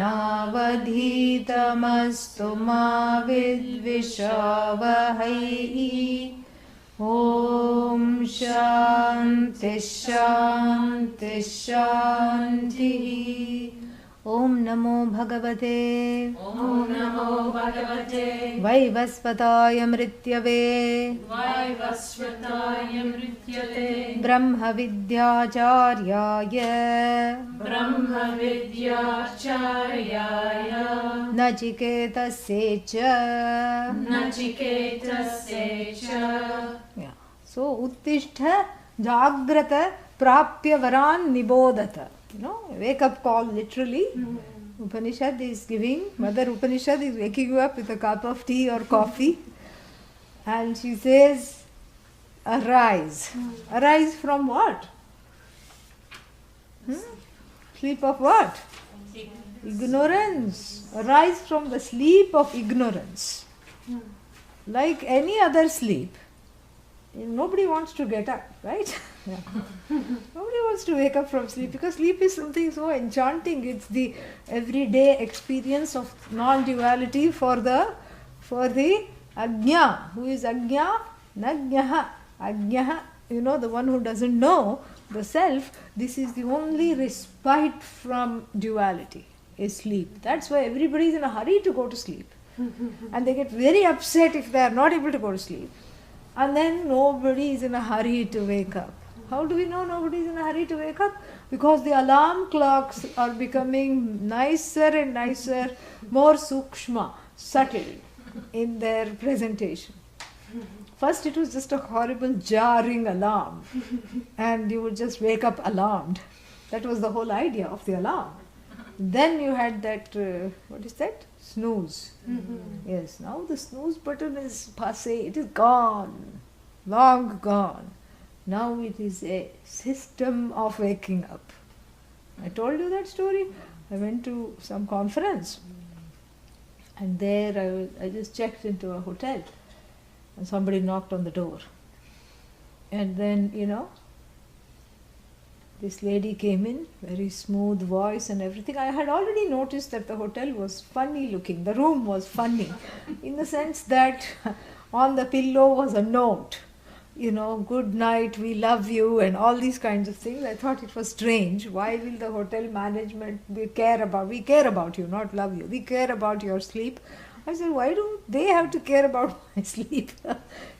navadhitamastu ma vidvishavahai. Om Shanti Shanti Shanti. Om Namo Bhagavate Vaivasvataya Mrityave Brahma Vidyacharya Nachiketa Secha. Yeah. So Uttishtha Jagrata Prapya Varan Nibodhata. Wake up call literally. Upanishad is giving, Mother Upanishad is waking you up with a cup of tea or coffee, and she says, arise. Arise from what? Sleep of what? Ignorance. Arise from the sleep of ignorance. Like any other sleep. Nobody wants to get up, right? Yeah. Nobody wants to wake up from sleep, because sleep is something so enchanting. It's the everyday experience of non-duality for the Ajna. Who is Ajna? Najnaha. Ajnaha, the one who doesn't know the self. This is the only respite from duality, is sleep. That's why everybody is in a hurry to go to sleep. And they get very upset if they are not able to go to sleep. And then nobody is in a hurry to wake up. How do we know nobody is in a hurry to wake up? Because the alarm clocks are becoming nicer and nicer, more sukshma, subtle in their presentation. First it was just a horrible jarring alarm, and you would just wake up alarmed. That was the whole idea of the alarm. Then you had that, what is that? Snooze. Yes, now the snooze button is passé, it is gone, long gone. Now it is a system of waking up. I told you that story. I went to some conference, and there I just checked into a hotel, and somebody knocked on the door. And then, this lady came in, very smooth voice and everything. I had already noticed that the hotel was funny looking. The room was funny in the sense that on the pillow was a note, good night, we love you, and all these kinds of things. I thought it was strange. Why will the hotel management we care about you, not love you. We care about your sleep. I said, why do they have to care about my sleep?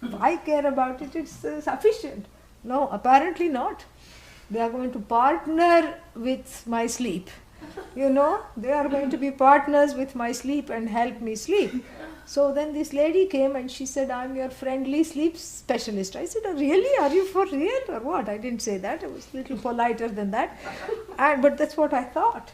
If I care about it, it's sufficient. No, apparently not. They are going to partner with my sleep. They are going to be partners with my sleep and help me sleep. So then this lady came and she said, I'm your friendly sleep specialist. I said, oh, really? Are you for real or what? I didn't say that. I was a little politer than that. But that's what I thought.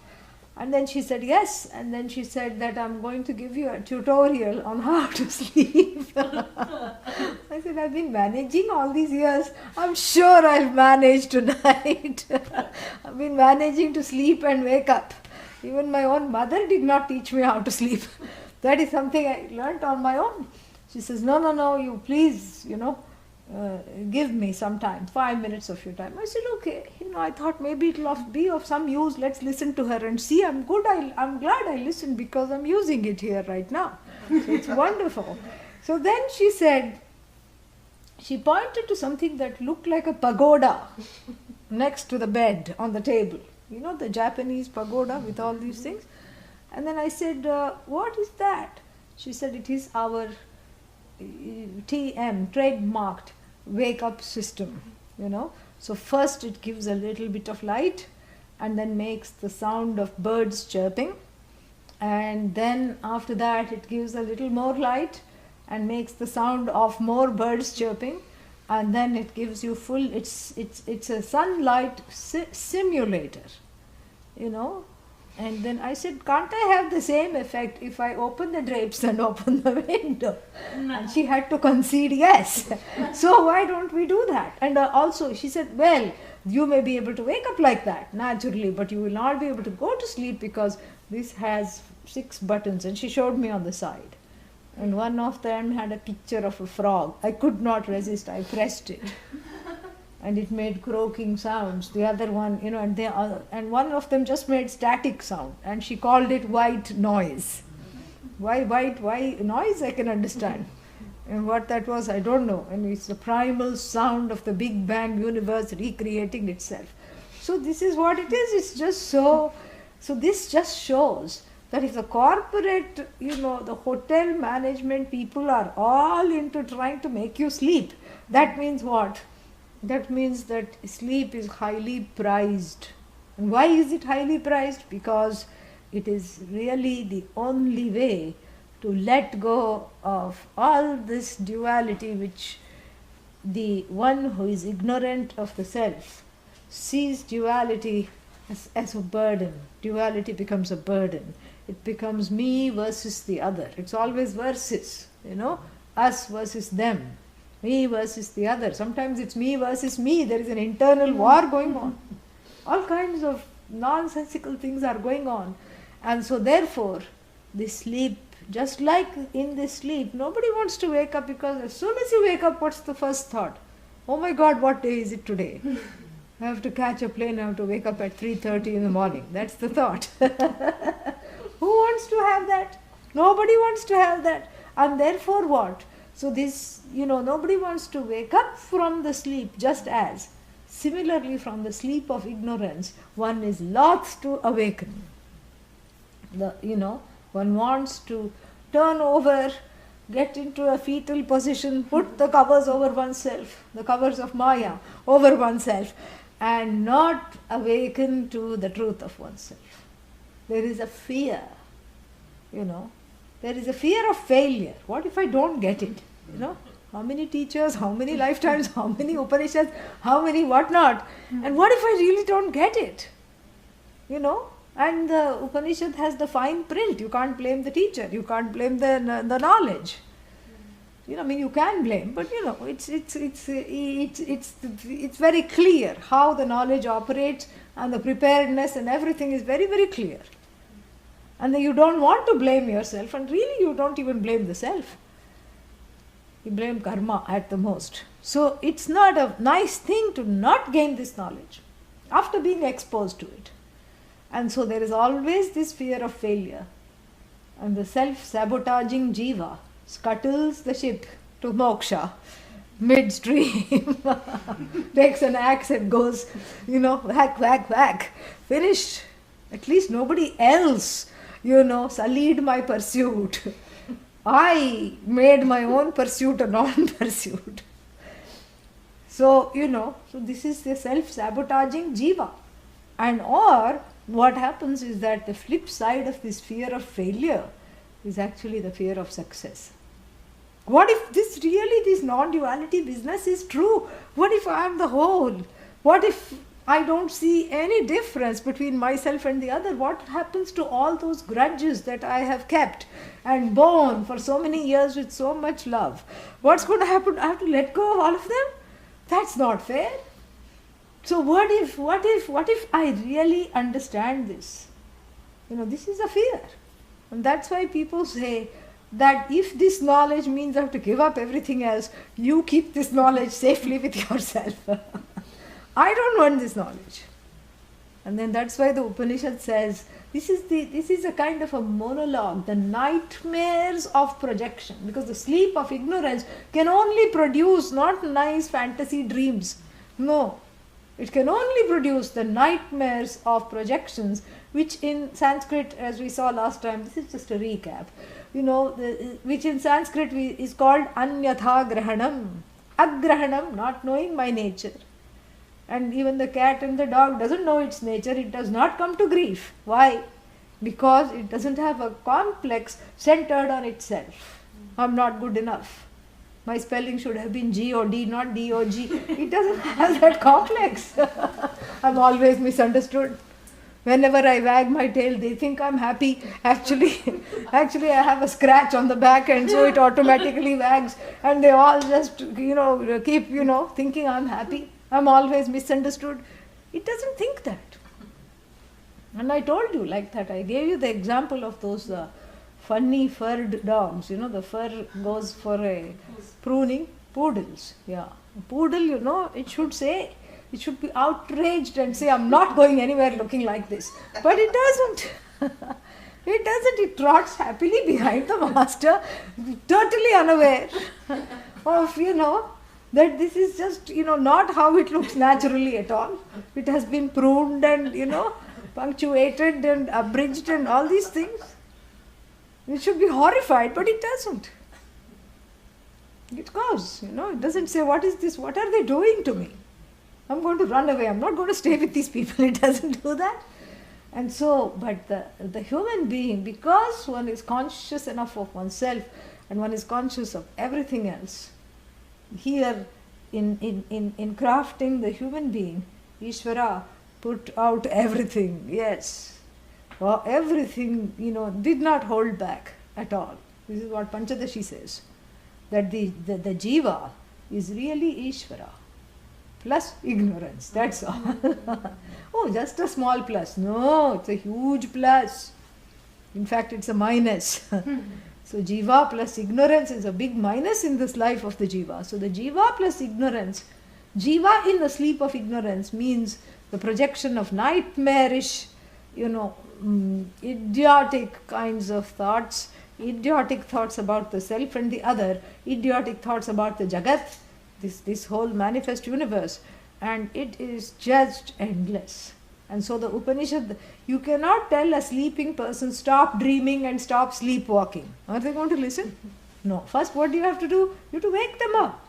And then she said, yes. And then she said that I'm going to give you a tutorial on how to sleep. I said, I've been managing all these years. I'm sure I'll manage tonight. I've been managing to sleep and wake up. Even my own mother did not teach me how to sleep. That is something I learnt on my own. She says, no, you please, give me some time, 5 minutes of your time. I said, okay. I thought maybe it'll be of some use. Let's listen to her and see. I'm glad I listened, because I'm using it here right now. So it's wonderful. So then she pointed to something that looked like a pagoda next to the bed on the table. The Japanese pagoda with all these things. And then I said, what is that? She said, it is our TM, trademarked wake up system, So first it gives a little bit of light, and then makes the sound of birds chirping. And then after that it gives a little more light and makes the sound of more birds chirping. And then it gives you it's a sunlight simulator, And then I said, can't I have the same effect if I open the drapes and open the window? No. And she had to concede yes. So why don't we do that? And also she said, well, you may be able to wake up like that naturally, but you will not be able to go to sleep because this has 6 buttons. And she showed me on the side. And one of them had a picture of a frog. I could not resist. I pressed it. and it made croaking sounds. The other one, and one of them just made static sound, and she called it white noise. Why white? Why noise? I can understand. And what that was, I don't know. And it's the primal sound of the Big Bang universe recreating itself. So this is what it is. It's just so. So this just shows that if the corporate, the hotel management people are all into trying to make you sleep, that means what? That means that sleep is highly prized. And why is it highly prized? Because it is really the only way to let go of all this duality, which the one who is ignorant of the self sees duality as a burden. Duality becomes a burden. It becomes me versus the other. It's always versus, us versus them, me versus the other. Sometimes it's me versus me. There is an internal war going on. All kinds of nonsensical things are going on. And so therefore, this sleep, just like in this sleep, nobody wants to wake up, because as soon as you wake up, what's the first thought? Oh my God, what day is it today? I have to catch a plane, I have to wake up at 3:30 in the morning. That's the thought. Who wants to have that? Nobody wants to have that. And therefore what? So this, nobody wants to wake up from the sleep, just as similarly from the sleep of ignorance, one is loath to awaken. One wants to turn over, get into a fetal position, put the covers over oneself, the covers of Maya over oneself, and not awaken to the truth of oneself. There is a fear, there is a fear of failure. What if I don't get it? How many teachers, how many lifetimes, how many Upanishads, how many whatnot, and what if I really don't get it? And the Upanishad has the fine print. You can't blame the teacher, you can't blame the knowledge. You can blame, but it's very clear how the knowledge operates, and the preparedness and everything is very, very clear. And then you don't want to blame yourself, and really you don't even blame the self. You blame karma at the most. So it's not a nice thing to not gain this knowledge after being exposed to it. And so there is always this fear of failure. And the self-sabotaging jiva scuttles the ship to moksha midstream, takes an axe and goes, whack, whack, whack, finished. At least nobody else, sullied my pursuit. I made my own pursuit a non-pursuit. So, so this is the self-sabotaging jiva. And or what happens is that the flip side of this fear of failure is actually the fear of success. What if this non-duality business is true? What if I am the whole? What if I don't see any difference between myself and the other? What happens to all those grudges that I have kept and borne for so many years with so much love? What's going to happen? I have to let go of all of them? That's not fair. So what if I really understand this? This is a fear. And that's why people say that if this knowledge means I have to give up everything else, you keep this knowledge safely with yourself. I don't want this knowledge. And then that's why the Upanishad says, this is a kind of a monologue, the nightmares of projection, because the sleep of ignorance can only produce not nice fantasy dreams. No. It can only produce the nightmares of projections, which in Sanskrit, as we saw last time, this is just a recap, which in Sanskrit is called anyatha grahanam. Agrahanam, not knowing my nature. And even the cat and the dog doesn't know its nature, it does not come to grief. Why? Because it doesn't have a complex centered on itself. I'm not good enough. My spelling should have been G-O-D, not D-O-G. It doesn't have that complex. I'm always misunderstood. Whenever I wag my tail, they think I'm happy. Actually, I have a scratch on the back, and so it automatically wags. And they all just, keep, thinking I'm happy. I'm always misunderstood. It doesn't think that. And I told you like that. I gave you the example of those funny furred dogs. The fur goes for a pruning Poodles, yeah. A poodle, it should say, it should be outraged and say, I'm not going anywhere looking like this. But it doesn't. It doesn't. It trots happily behind the master, totally unaware of, that this is just, not how it looks naturally at all. It has been pruned and, punctuated and abridged and all these things. It should be horrified, but it doesn't. It goes, it doesn't say, what is this? What are they doing to me? I'm going to run away. I'm not going to stay with these people. It doesn't do that. And so, but the human being, because one is conscious enough of oneself and one is conscious of everything else, here in crafting the human being, Ishvara put out everything, yes. Everything, did not hold back at all. This is what Panchadashi says, that the jiva is really Ishvara plus ignorance, that's all. Oh, just a small plus. No, it's a huge plus. In fact, it's a minus. So jiva plus ignorance is a big minus in this life of the jiva. So the jiva plus ignorance, jiva in the sleep of ignorance means the projection of nightmarish, idiotic kinds of thoughts, idiotic thoughts about the self and the other, idiotic thoughts about the jagat, this whole manifest universe, and it is just endless. And so the Upanishad, you cannot tell a sleeping person, stop dreaming and stop sleepwalking. Are they going to listen? No. First, what do you have to do? You have to wake them up.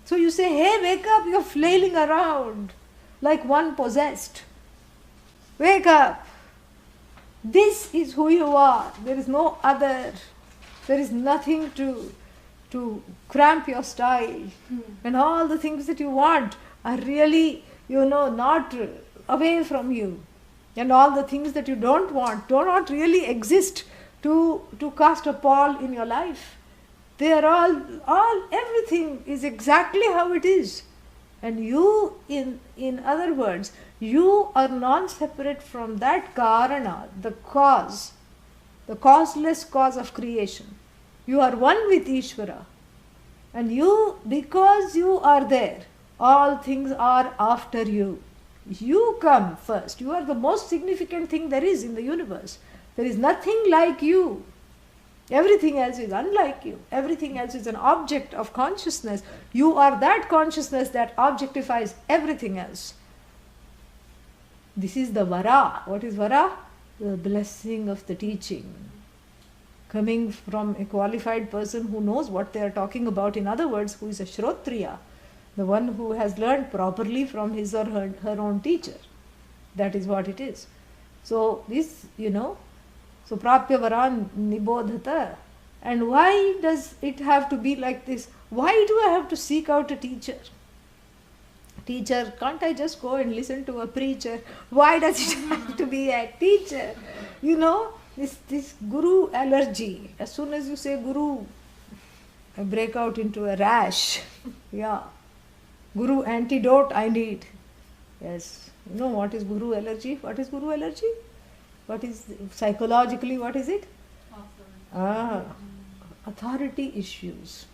So you say, hey, wake up, you're flailing around like one possessed. Wake up. This is who you are. There is no other. There is nothing to cramp your style. And all the things that you want are really, not away from you. And all the things that you don't want do not really exist to cast a pall in your life. They are everything is exactly how it is. And you, in other words, you are non-separate from that karana, the cause, the causeless cause of creation. You are one with Ishvara. And you, because you are there, all things are after you. You come first. You are the most significant thing there is in the universe. There is nothing like you. Everything else is unlike you. Everything else is an object of consciousness. You are that consciousness that objectifies everything else. This is the vara. What is vara? The blessing of the teaching. Coming from a qualified person who knows what they are talking about. In other words, who is a Shrotriya. The one who has learned properly from his or her own teacher. That is what it is. So this, so prapya varan nibodhata. And why does it have to be like this? Why do I have to seek out a teacher? Teacher, can't I just go and listen to a preacher? Why does it have to be a teacher? This guru allergy. As soon as you say guru, I break out into a rash. Yeah. Guru antidote I need. Yes. You know what is guru allergy? What is guru allergy? What is, psychologically, what is it? Authority issues.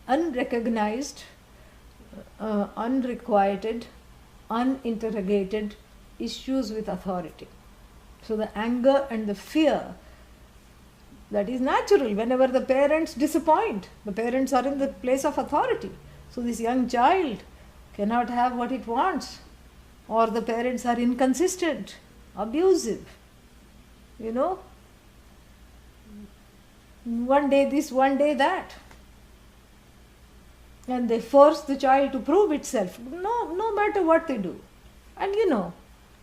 Unrecognized, unrequited, uninterrogated issues with authority. So the anger and the fear, that is natural whenever the parents disappoint. The parents are in the place of authority. So this young child cannot have what it wants. Or the parents are inconsistent, abusive. One day this, one day that. And they force the child to prove itself, no matter what they do. And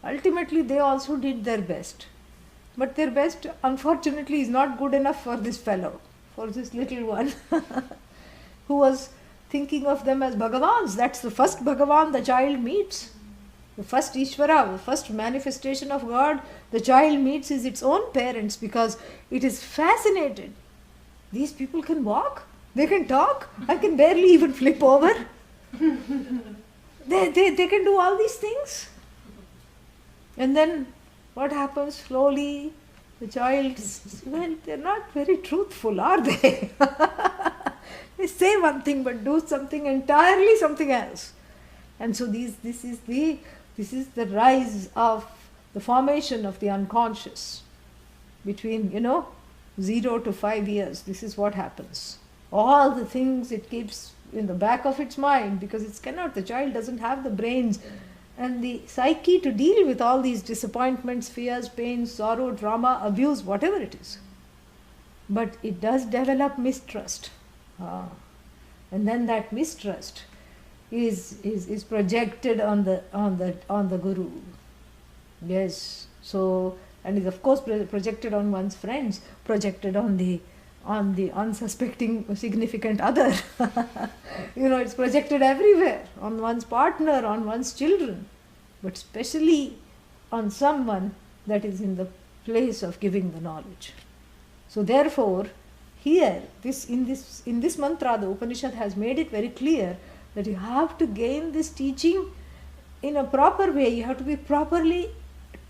ultimately they also did their best. But their best, unfortunately, is not good enough for this fellow, for this little one, who was thinking of them as Bhagavans. That's the first Bhagavan the child meets. The first Ishvara, the first manifestation of God the child meets is its own parents, because it is fascinated. These people can walk, they can talk, I can barely even flip over. They can do all these things. And then what happens? Slowly the child, they're not very truthful, are they? They say one thing but do something entirely something else. And so this is the rise of the formation of the unconscious between 0 to 5 years. This is what happens. All the things it keeps in the back of its mind, because the child doesn't have the brains and the psyche to deal with all these disappointments, fears, pains, sorrow, trauma, abuse, whatever it is. But it does develop mistrust. And then that mistrust is projected on the guru. Yes. So, and is of course projected on one's friends, projected on the unsuspecting significant other. It's projected everywhere, on one's partner, on one's children, but especially on someone that is in the place of giving the knowledge. So therefore, here, in this mantra, the Upanishad has made it very clear that you have to gain this teaching in a proper way. You have to be properly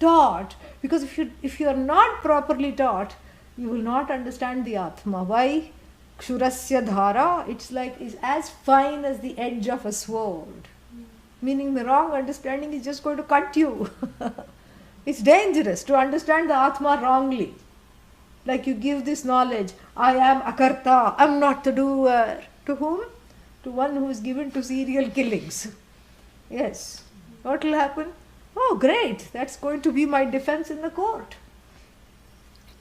taught, because if you are not properly taught, you will not understand the Atma. Why? Kshurasya dhara, is as fine as the edge of a sword. Meaning the wrong understanding is just going to cut you. It's dangerous to understand the Atma wrongly. Like you give this knowledge, I am akarta, I am not the doer. To whom? To one who is given to serial killings. Yes. What will happen? Oh, great, that's going to be my defense in the court.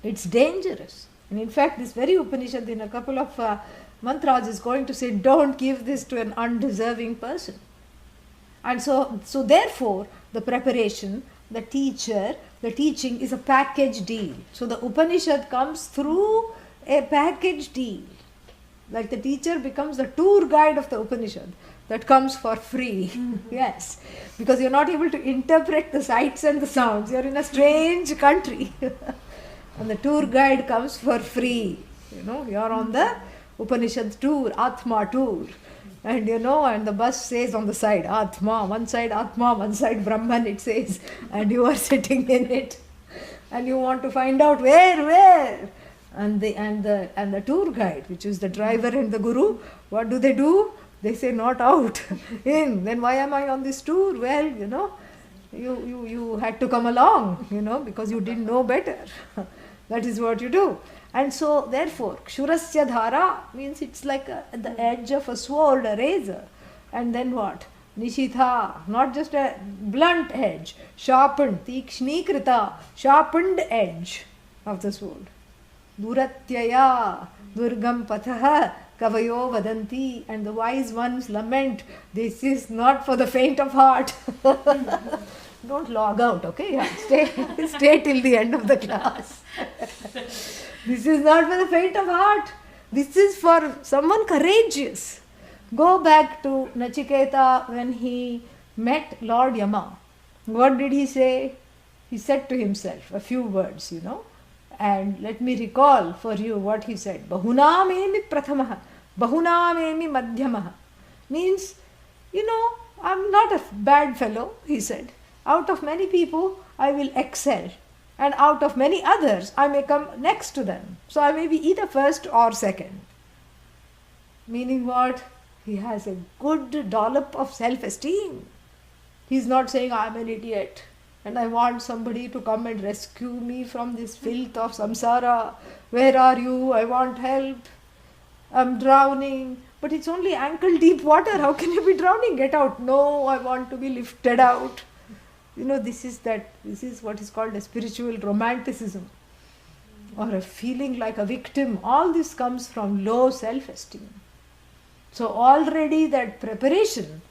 It's dangerous. And in fact, this very Upanishad in a couple of mantras is going to say, don't give this to an undeserving person. And so therefore, the preparation, the teacher, the teaching is a package deal. So the Upanishad comes through a package deal. Like the teacher becomes the tour guide of the Upanishad that comes for free. Yes, because you're not able to interpret the sights and the sounds. You're in a strange country. And the tour guide comes for free. You're on the Upanishad tour, Atma tour. And and the bus says on the side, Atma, one side Brahman, it says, and you are sitting in it. And you want to find out where? And the tour guide, which is the driver and the guru, what do? They say, not out, in. Then why am I on this tour? Well, you had to come along, because you didn't know better. That is what you do. And so, therefore, Kshurasya dhara means it's like the edge of a sword, a razor. And then what? Nishitha, not just a blunt edge, sharpened, tikshnikrita, sharpened edge of the sword. Duratyaya, durgam pathaha, kavayo vadanti, and the wise ones lament, this is not for the faint of heart. Don't log out, okay? Yeah, stay till the end of the class. This is not for the faint of heart. This is for someone courageous. Go back to Nachiketa when he met Lord Yama. What did he say? He said to himself a few words, And let me recall for you what he said. Bahunamemi prathamaha, bahunamemi madhyamaha. Means, I'm not a bad fellow, he said. Out of many people, I will excel. And out of many others, I may come next to them. So I may be either first or second. Meaning what? He has a good dollop of self-esteem. He's not saying, I'm an idiot and I want somebody to come and rescue me from this filth of samsara. Where are you? I want help. I'm drowning. But it's only ankle deep water. How can you be drowning? Get out. No, I want to be lifted out. This is what is called a spiritual romanticism, or a feeling like a victim. All this comes from low self-esteem. So already that preparation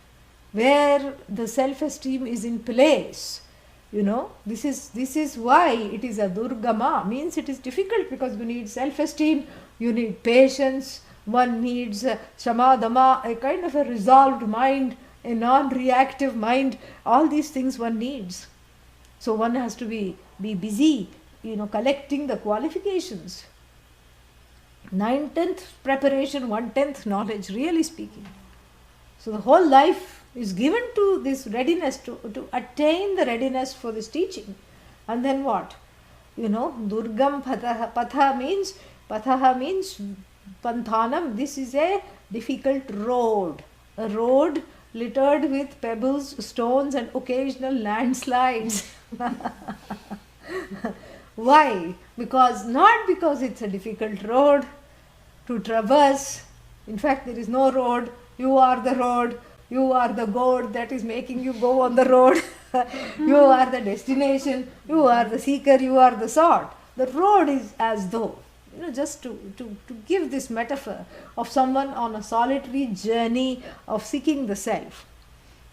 where the self-esteem is in place, this is why it is a durgama, means it is difficult, because you need self-esteem, you need patience, one needs shamadama, a kind of a resolved mind, a non-reactive mind. All these things one needs. So one has to be busy, collecting the qualifications. 9/10 preparation, 1/10 knowledge, really speaking. So the whole life is given to this readiness, to attain the readiness for this teaching. And then what? Durgam patha means Panthanam, this is a difficult road. A road littered with pebbles, stones and occasional landslides. Why? Not because it's a difficult road to traverse. In fact, there is no road. You are the road. You are the goad that is making you go on the road. You are the destination. You are the seeker. You are the sought. The road is as though, just to give this metaphor of someone on a solitary journey of seeking the self.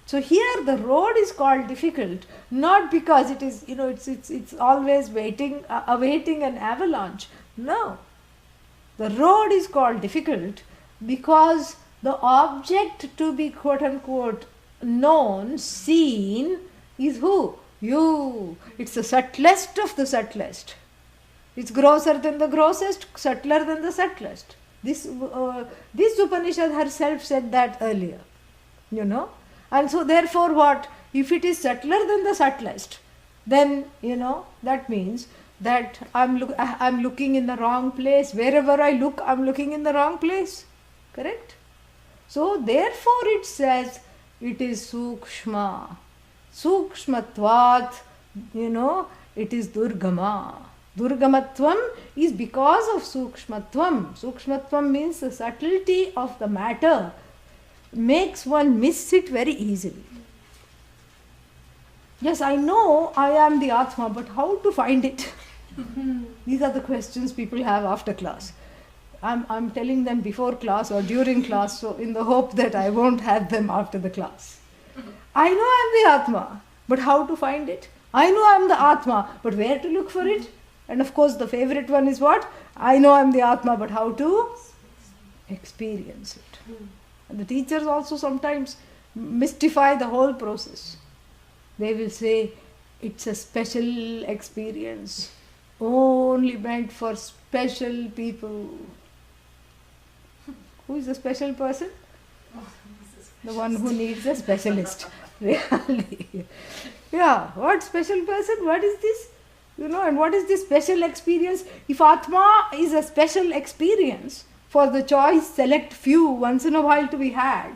So here the road is called difficult, not because it is, it's always awaiting an avalanche. No. The road is called difficult because the object to be quote unquote known, seen, is who? You. It's the subtlest of the subtlest. It's grosser than the grossest, subtler than the subtlest. This Upanishad herself said that earlier. And so therefore what? If it is subtler than the subtlest, then, that means that I'm looking in the wrong place. Wherever I look, I'm looking in the wrong place. Correct? So therefore it says it is sukshma. Sukshmatvat, it is durgama. Durgamatvam is because of sukshmatvam. Sukshmatvam means the subtlety of the matter makes one miss it very easily. Yes, I know I am the Atma, but how to find it? These are the questions people have after class. I'm telling them before class or during class, so in the hope that I won't have them after the class. I know I'm the Atma, but how to find it? I know I'm the Atma, but where to look for it? And of course the favorite one is what? I know I'm the Atma, but how to experience it? And the teachers also sometimes mystify the whole process. They will say, it's a special experience, only meant for special people. Who is a special person? The one who needs a specialist. Really. Yeah, what special person? What is this? And what is this special experience? If Atma is a special experience for the choice select few once in a while to be had,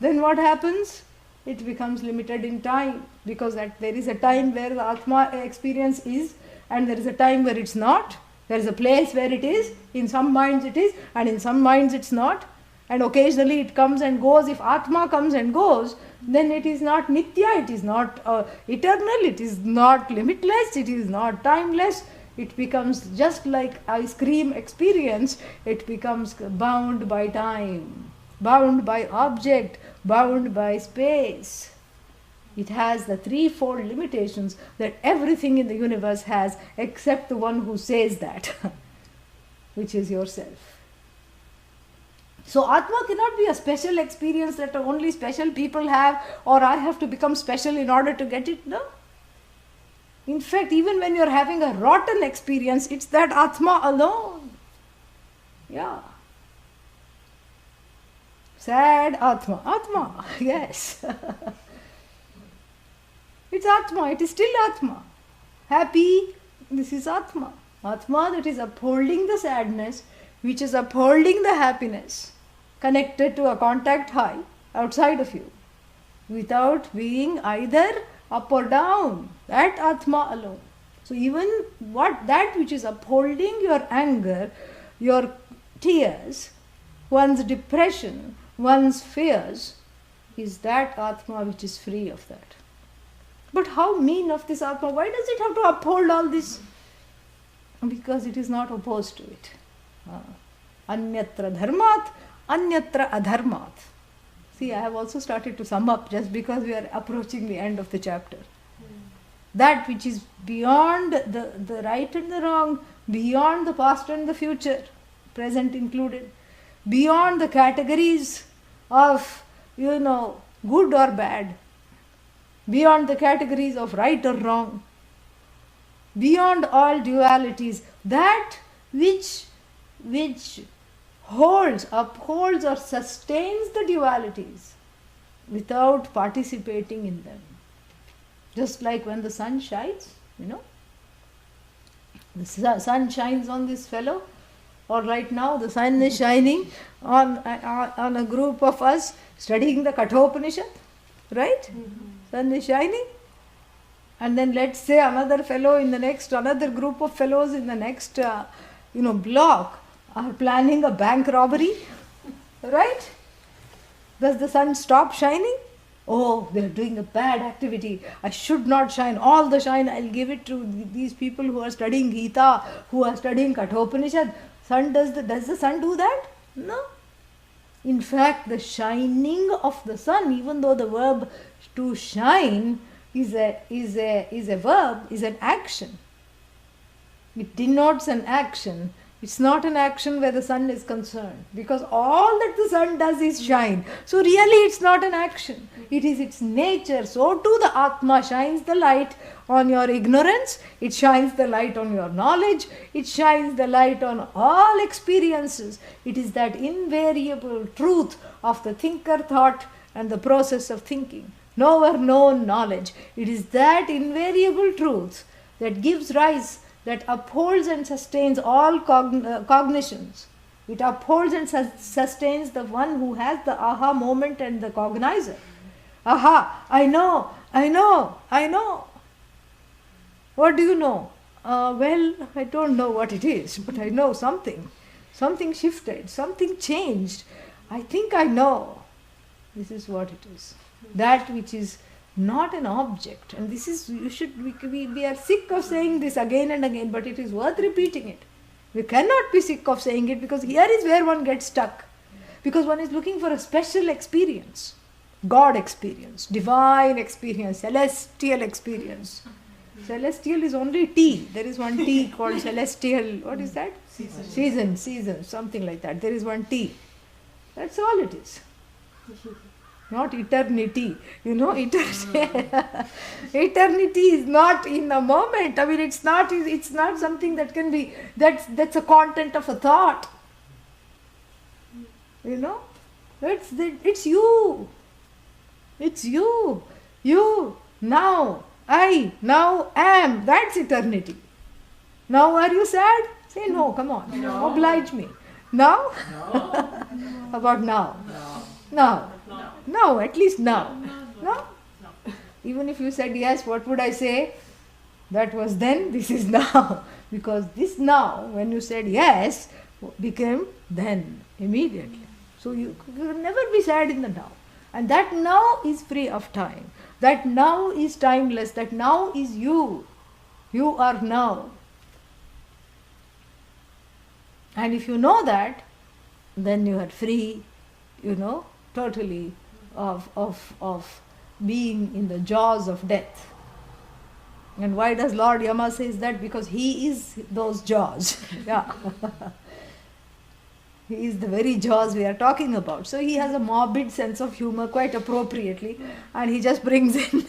then what happens? It becomes limited in time, because there is a time where the Atma experience is and there is a time where it's not. There is a place where it is, in some minds it is and in some minds it's not, and occasionally it comes and goes. If Atma comes and goes, then it is not Nitya, it is not eternal, it is not limitless, it is not timeless. It becomes just like ice cream experience. It becomes bound by time, bound by object, bound by space. It has the threefold limitations that everything in the universe has, except the one who says that, which is yourself. So Atma cannot be a special experience that only special people have, or I have to become special in order to get it. No. In fact, even when you're having a rotten experience, it's that Atma alone. Yeah. Sad Atma. Atma, yes. It's Atma, it is still Atma. Happy, this is Atma. Atma that is upholding the sadness, which is upholding the happiness, connected to a contact high outside of you, without being either up or down. That Atma alone. So even that which is upholding your anger, your tears, one's depression, one's fears, is that Atma which is free of that. But how mean of this Atma? Why does it have to uphold all this? Because it is not opposed to it. Anyatra dharmat, anyatra adharmat. See, I have also started to sum up just because we are approaching the end of the chapter. That which is beyond the right and the wrong, beyond the past and the future, present included, beyond the categories of, good or bad, beyond the categories of right or wrong, beyond all dualities, that which upholds or sustains the dualities without participating in them. Just like when the sun shines, the sun shines on this fellow, Or right now the sun is shining on a group of us studying the Kathopanishad, right? Sun is shining. And then let's say another group of fellows in the next, block are planning a bank robbery, right? Does the sun stop shining? Oh, they're doing a bad activity. I should not shine. All the shine I'll give it to these people who are studying Gita, who are studying Kathopanishad. Does the sun do that? No. In fact, the shining of the sun, even though the verb to shine is a verb, is an action. It denotes an action. It's not an action where the sun is concerned, because all that the sun does is shine. So really it's not an action. It is its nature. So too the Atma shines the light on your ignorance. It shines the light on your knowledge. It shines the light on all experiences. It is that invariable truth of the thinker thought and the process of thinking. Knower known knowledge. It is that invariable truth that gives rise, that upholds and sustains all cognitions. It upholds and sustains the one who has the aha moment and the cognizer. Aha, I know. What do you know? Well, I don't know what it is, but I know something. Something shifted, something changed. I think I know. This is what it is. That which is not an object. And this is, we are sick of saying this again and again, but it is worth repeating it. We cannot be sick of saying it, because here is where one gets stuck. Because one is looking for a special experience. God experience, divine experience, celestial experience. Celestial is only tea. There is one tea called celestial, what is that? Season, something like that. There is one tea. That's all it is. Not eternity, eternity is not in a moment. I mean, it's not something that can be, that's a content of a thought. It's you. It's you. You, now, I, now am. That's eternity. Now are you sad? Say no, come on. No. Oblige me. Now? No. How about now? No. Now. No, at least now. No? Even if you said yes, what would I say? That was then, this is now. Because this now, when you said yes, became then, immediately. So you will never be sad in the now. And that now is free of time. That now is timeless. That now is you. You are now. And if you know that, then you are free, totally of being in the jaws of death. And why does Lord Yama says that? Because he is those jaws. Yeah. He is the very jaws we are talking about. So he has a morbid sense of humor, quite appropriately, and he just brings in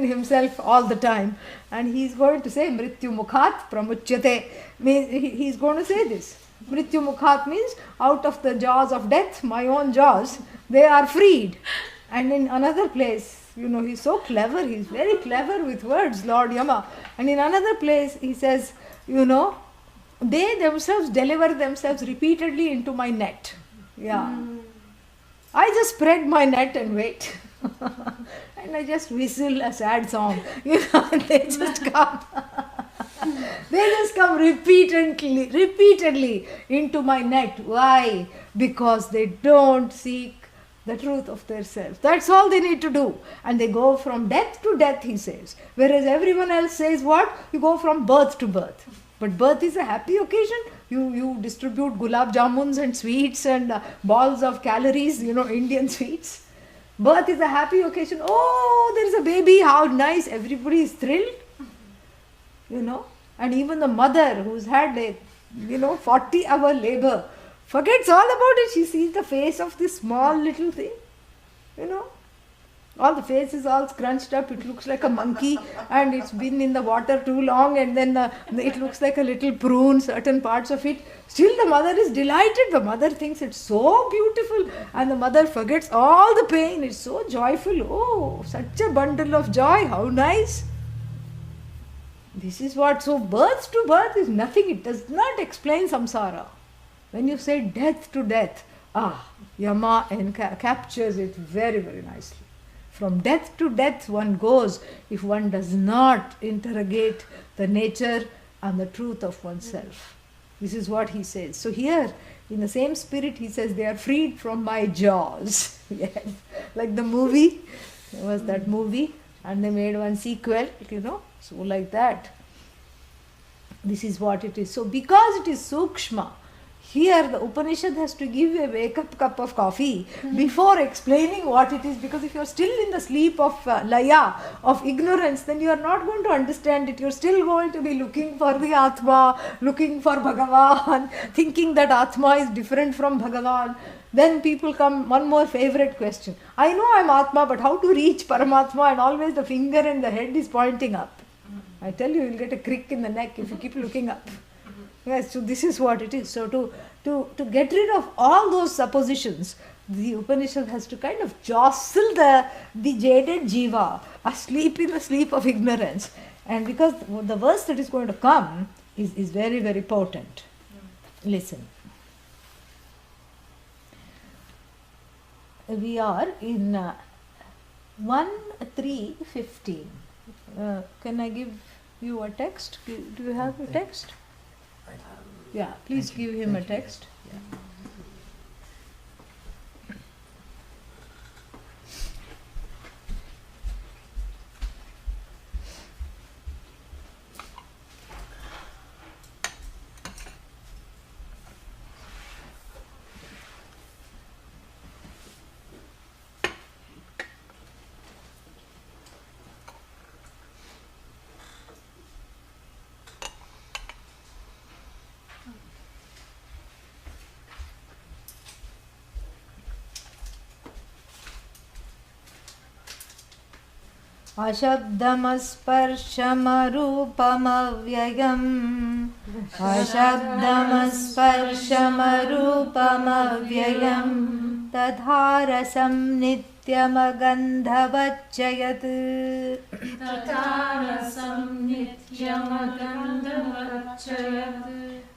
himself all the time. And he is going to say, Mrityu Mukhat Pramuchyate. He is going to say this. Mrityu Mukhat means out of the jaws of death, my own jaws, they are freed. And in another place, he's so clever, he's very clever with words, Lord Yama. And in another place, he says, they themselves deliver themselves repeatedly into my net. Yeah. I just spread my net and wait. And I just whistle a sad song. And they just come. They just come repeatedly into my net. Why? Because they don't seek the truth of their self. That's all they need to do. And they go from death to death, he says. Whereas everyone else says what? You go from birth to birth. But birth is a happy occasion. You distribute gulab jamuns and sweets and balls of calories, Indian sweets. Birth is a happy occasion. Oh, there is a baby, how nice. Everybody is thrilled. And even the mother who's had a 40-hour labor forgets all about it. She sees the face of this small little thing. All the face is all scrunched up. It looks like a monkey and it's been in the water too long, and then it looks like a little prune, certain parts of it. Still the mother is delighted. The mother thinks it's so beautiful, and the mother forgets all the pain. It's so joyful. Oh, such a bundle of joy. How nice. This is what, so birth to birth is nothing, it does not explain samsara. When you say death to death, Yama captures it very, very nicely. From death to death one goes if one does not interrogate the nature and the truth of oneself. This is what he says. So here, in the same spirit, he says, they are freed from my jaws. Yes. Like the movie, there was that movie, and they made one sequel, so like that. This is what it is. So because it is sukshma, here the Upanishad has to give you a wake-up cup of coffee before explaining what it is, because if you are still in the sleep of laya, of ignorance, then you are not going to understand it. You are still going to be looking for the Atma, looking for Bhagavan, thinking that Atma is different from Bhagavan. Then people come, one more favorite question. I know I am Atma, but how to reach Paramatma? And always the finger and the head is pointing up. I tell you, you will get a crick in the neck if you keep looking up. Yes, so this is what it is. So to get rid of all those suppositions, the Upanishad has to kind of jostle the jaded jiva, asleep in the sleep of ignorance. And because the verse that is going to come is very, very potent. Listen. We are in 1:3:15. Can I give you a text? Do you have a text? Yeah, please give him a text. Yeah. Ashabdamasparshamarupamayam Ashabdamasparshamarupamayam Tadharasam nityamagandhavachayat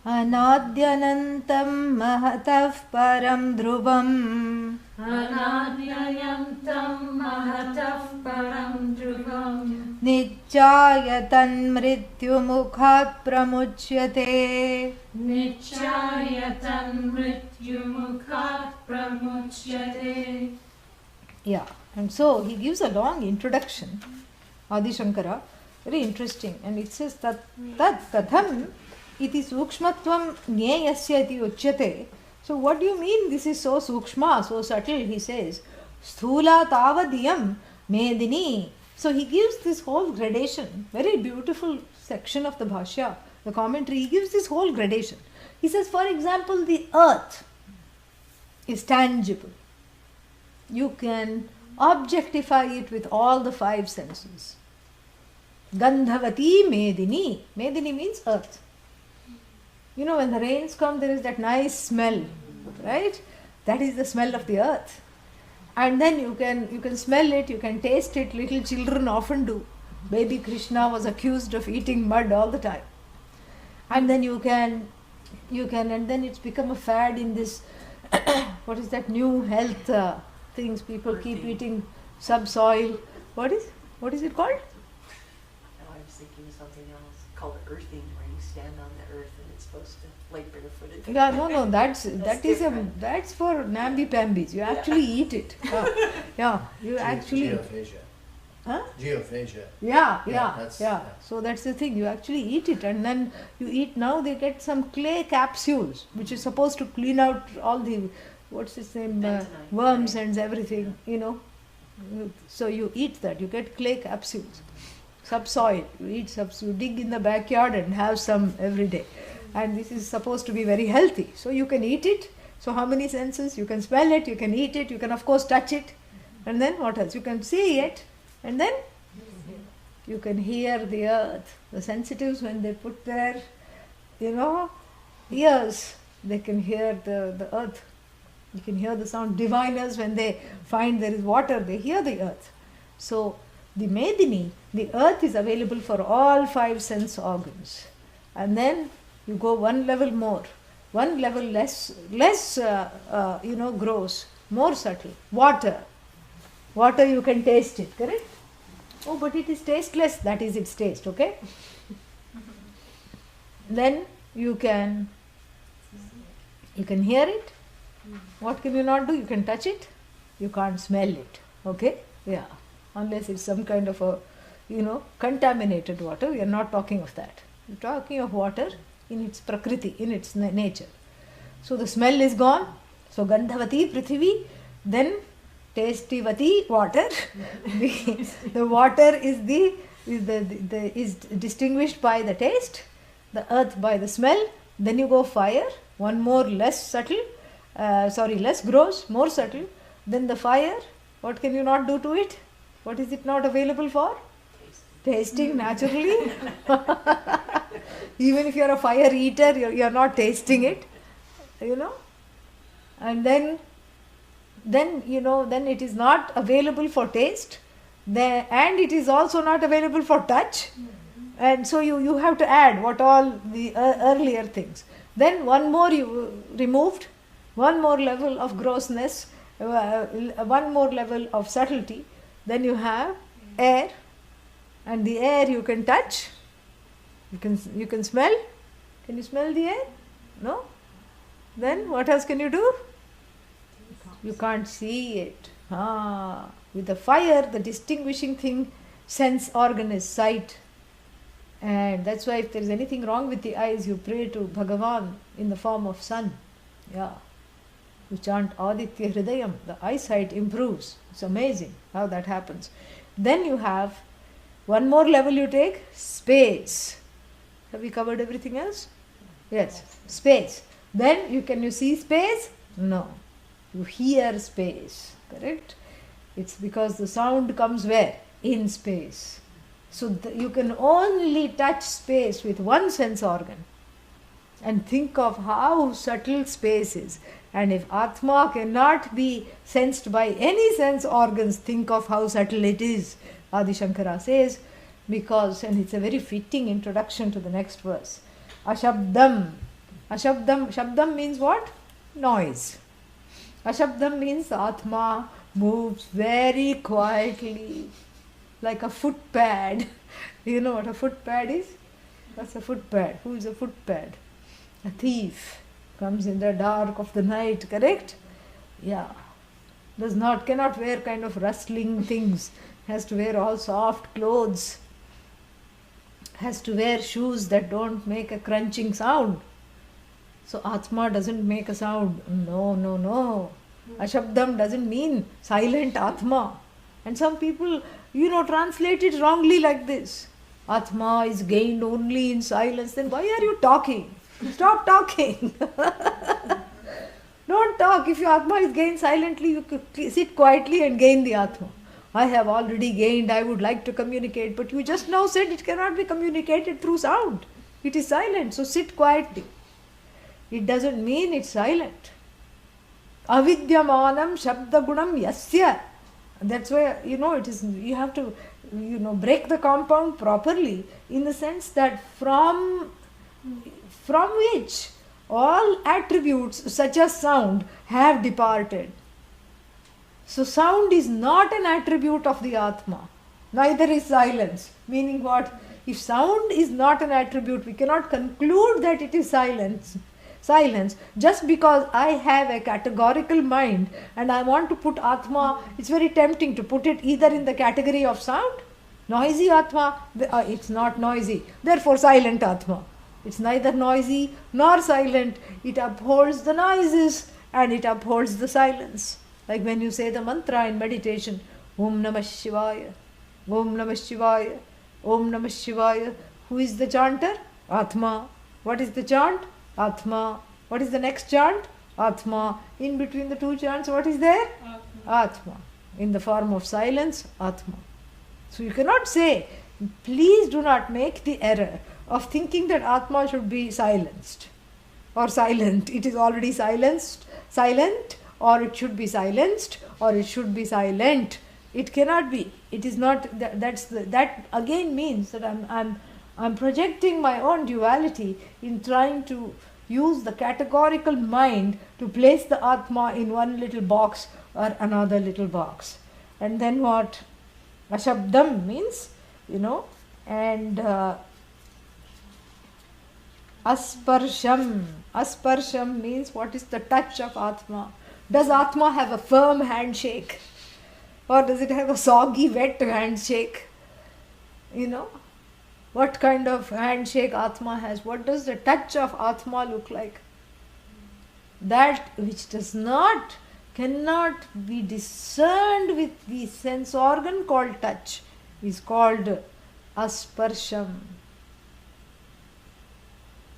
Anadyanantam mahatah param dhruvam Anadyanantam mahatah param dhruvam Nichayatan mrityumukhat pramuchyate Nichayatan mrityumukhat pramuchyate. Yeah, and so he gives a long introduction, Adi Shankara, very interesting, and it says that katham iti sukshmatvam nyayasya iti uchyate. So what do you mean this is so sukshma, so subtle? He says, sthula tavadiyam medini. So he gives this whole gradation, very beautiful section of the Bhashya, the commentary, he gives this whole gradation. He says, for example, the earth is tangible. You can objectify it with all the five senses. Gandhavati medini. Medini means earth. When the rains come, there is that nice smell, right? That is the smell of the earth. And then you can smell it, you can taste it. Little children often do. Baby Krishna was accused of eating mud all the time. And then you can, and then it's become a fad in this, what is that new health things? People keep eating subsoil. What is it called? I was thinking of something else called earthing, where you stand on the earth and it's supposed to lay barefooted. Yeah, no, that's for namby-pambys. You actually eat it. Yeah, you actually. Geophagia. Huh? Geophagia. Yeah. So that's the thing. You actually eat it, and then you eat. Now they get some clay capsules, which is supposed to clean out all the worms and everything. So you eat that. You get clay capsules, subsoil. You eat you dig in the backyard and have some every day. And this is supposed to be very healthy. So you can eat it. So how many senses? You can smell it, you can eat it, you can of course touch it. And then what else? You can see it. And then you can hear the earth. The sensitives, when they put their, ears, they can hear the earth. You can hear the sound. Diviners, when they find there is water, they hear the earth. So the Medini, the earth is available for all 5 sense organs. And then you go one level more, one level less gross, more subtle. Water you can taste it, correct? Oh, but it is tasteless. That is its taste, okay? Then you can hear it. What can you not do? You can touch it. You can't smell it, okay? Yeah, unless it's some kind of a, contaminated water. We are not talking of that. We're talking of water in its prakriti, in its nature. So the smell is gone. So Gandhavati Prithvi, then Tastivati water. The water is distinguished by the taste, the earth by the smell. Then you go fire, one more less subtle, less gross, more subtle. Then the fire, what can you not do to it? What is it not available for? Tasting naturally. Even if you are a fire eater, you are not tasting it, And then it is not available for taste, and it is also not available for touch. And so you have to add what all the earlier things. Then one more you removed, one more level of grossness, one more level of subtlety. Then you have air, and the air you can touch, you can smell. Can you smell the air? No? Then what else can you do? You can't see it. With the fire, the distinguishing thing, sense organ is sight. And that's why if there is anything wrong with the eyes, you pray to Bhagavan in the form of sun. Yeah. You chant Aditya Hridayam, the eyesight improves. It's amazing how that happens. Then you have one more level you take, space. Have we covered everything else? Yes, space. Then you see space? No. You hear space, correct? It's because the sound comes where? In space. So you can only touch space with one sense organ. And think of how subtle space is. And if Atma cannot be sensed by any sense organs, think of how subtle it is. Adi Shankara says, because, and it's a very fitting introduction to the next verse. Ashabdam. Shabdam means what? Noise. Ashabdam means Atma moves very quietly, like a footpad. You know what a footpad is? What's a footpad? Who is a footpad? A thief comes in the dark of the night, correct? Yeah. Cannot wear kind of rustling things. Has to wear all soft clothes. Has to wear shoes that don't make a crunching sound. So Atma doesn't make a sound. No. Ashabdam doesn't mean silent Atma. And some people, translate it wrongly like this. Atma is gained only in silence. Then why are you talking? Stop talking. Don't talk. If your Atma is gained silently, you could sit quietly and gain the Atma. I have already gained, I would like to communicate. But you just now said it cannot be communicated through sound. It is silent, so sit quietly. It doesn't mean it's silent. Avidyamanam shabdagunam yasya. That's why, it is, you have to, break the compound properly in the sense that from which all attributes such as sound have departed. So sound is not an attribute of the Atma. Neither is silence. Meaning what? If sound is not an attribute, we cannot conclude that it is silence just because I have a categorical mind and I want to put Atma. It's very tempting to put it either in the category of sound, noisy Atma, it's not noisy, therefore silent Atma. It's neither noisy nor silent. It upholds the noises and it upholds the silence. Like when you say the mantra in meditation, Om Namah Shivaya, Om Namah Shivaya, Om Namah Shivaya. Who is the chanter? Atma. What is the chant? Atma. What is the next chant? Atma. In between the two chants, what is there? Atma. In the form of silence, Atma. So you cannot say, please do not make the error of thinking that Atma should be silenced or silent. It is already silent, or it should be silenced, or it should be silent. It cannot be. It is not. That again means that I'm projecting my own duality in trying to use the categorical mind to place the Atma in one little box or another little box. And then what? Ashabdam means, and asparsham. Asparsham means what is the touch of Atma. Does Atma have a firm handshake? Or does it have a soggy, wet handshake? What kind of handshake Atma has? What does the touch of Atma look like? That which cannot be discerned with the sense organ called touch is called asparsham.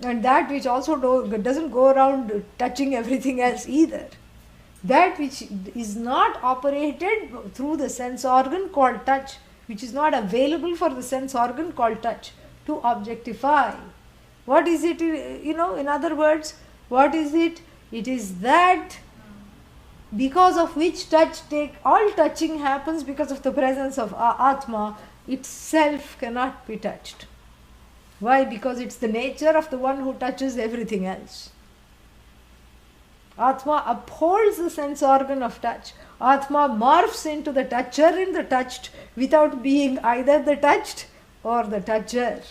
And that which also doesn't go around touching everything else either. That which is not operated through the sense organ called touch, which is not available for the sense organ called touch to objectify. What is it, in other words, what is it? It is that because of which all touching happens because of the presence of Atma, itself cannot be touched. Why? Because it's the nature of the one who touches everything else. Atma upholds the sense organ of touch. Atma morphs into the toucher and the touched without being either the touched or the toucher.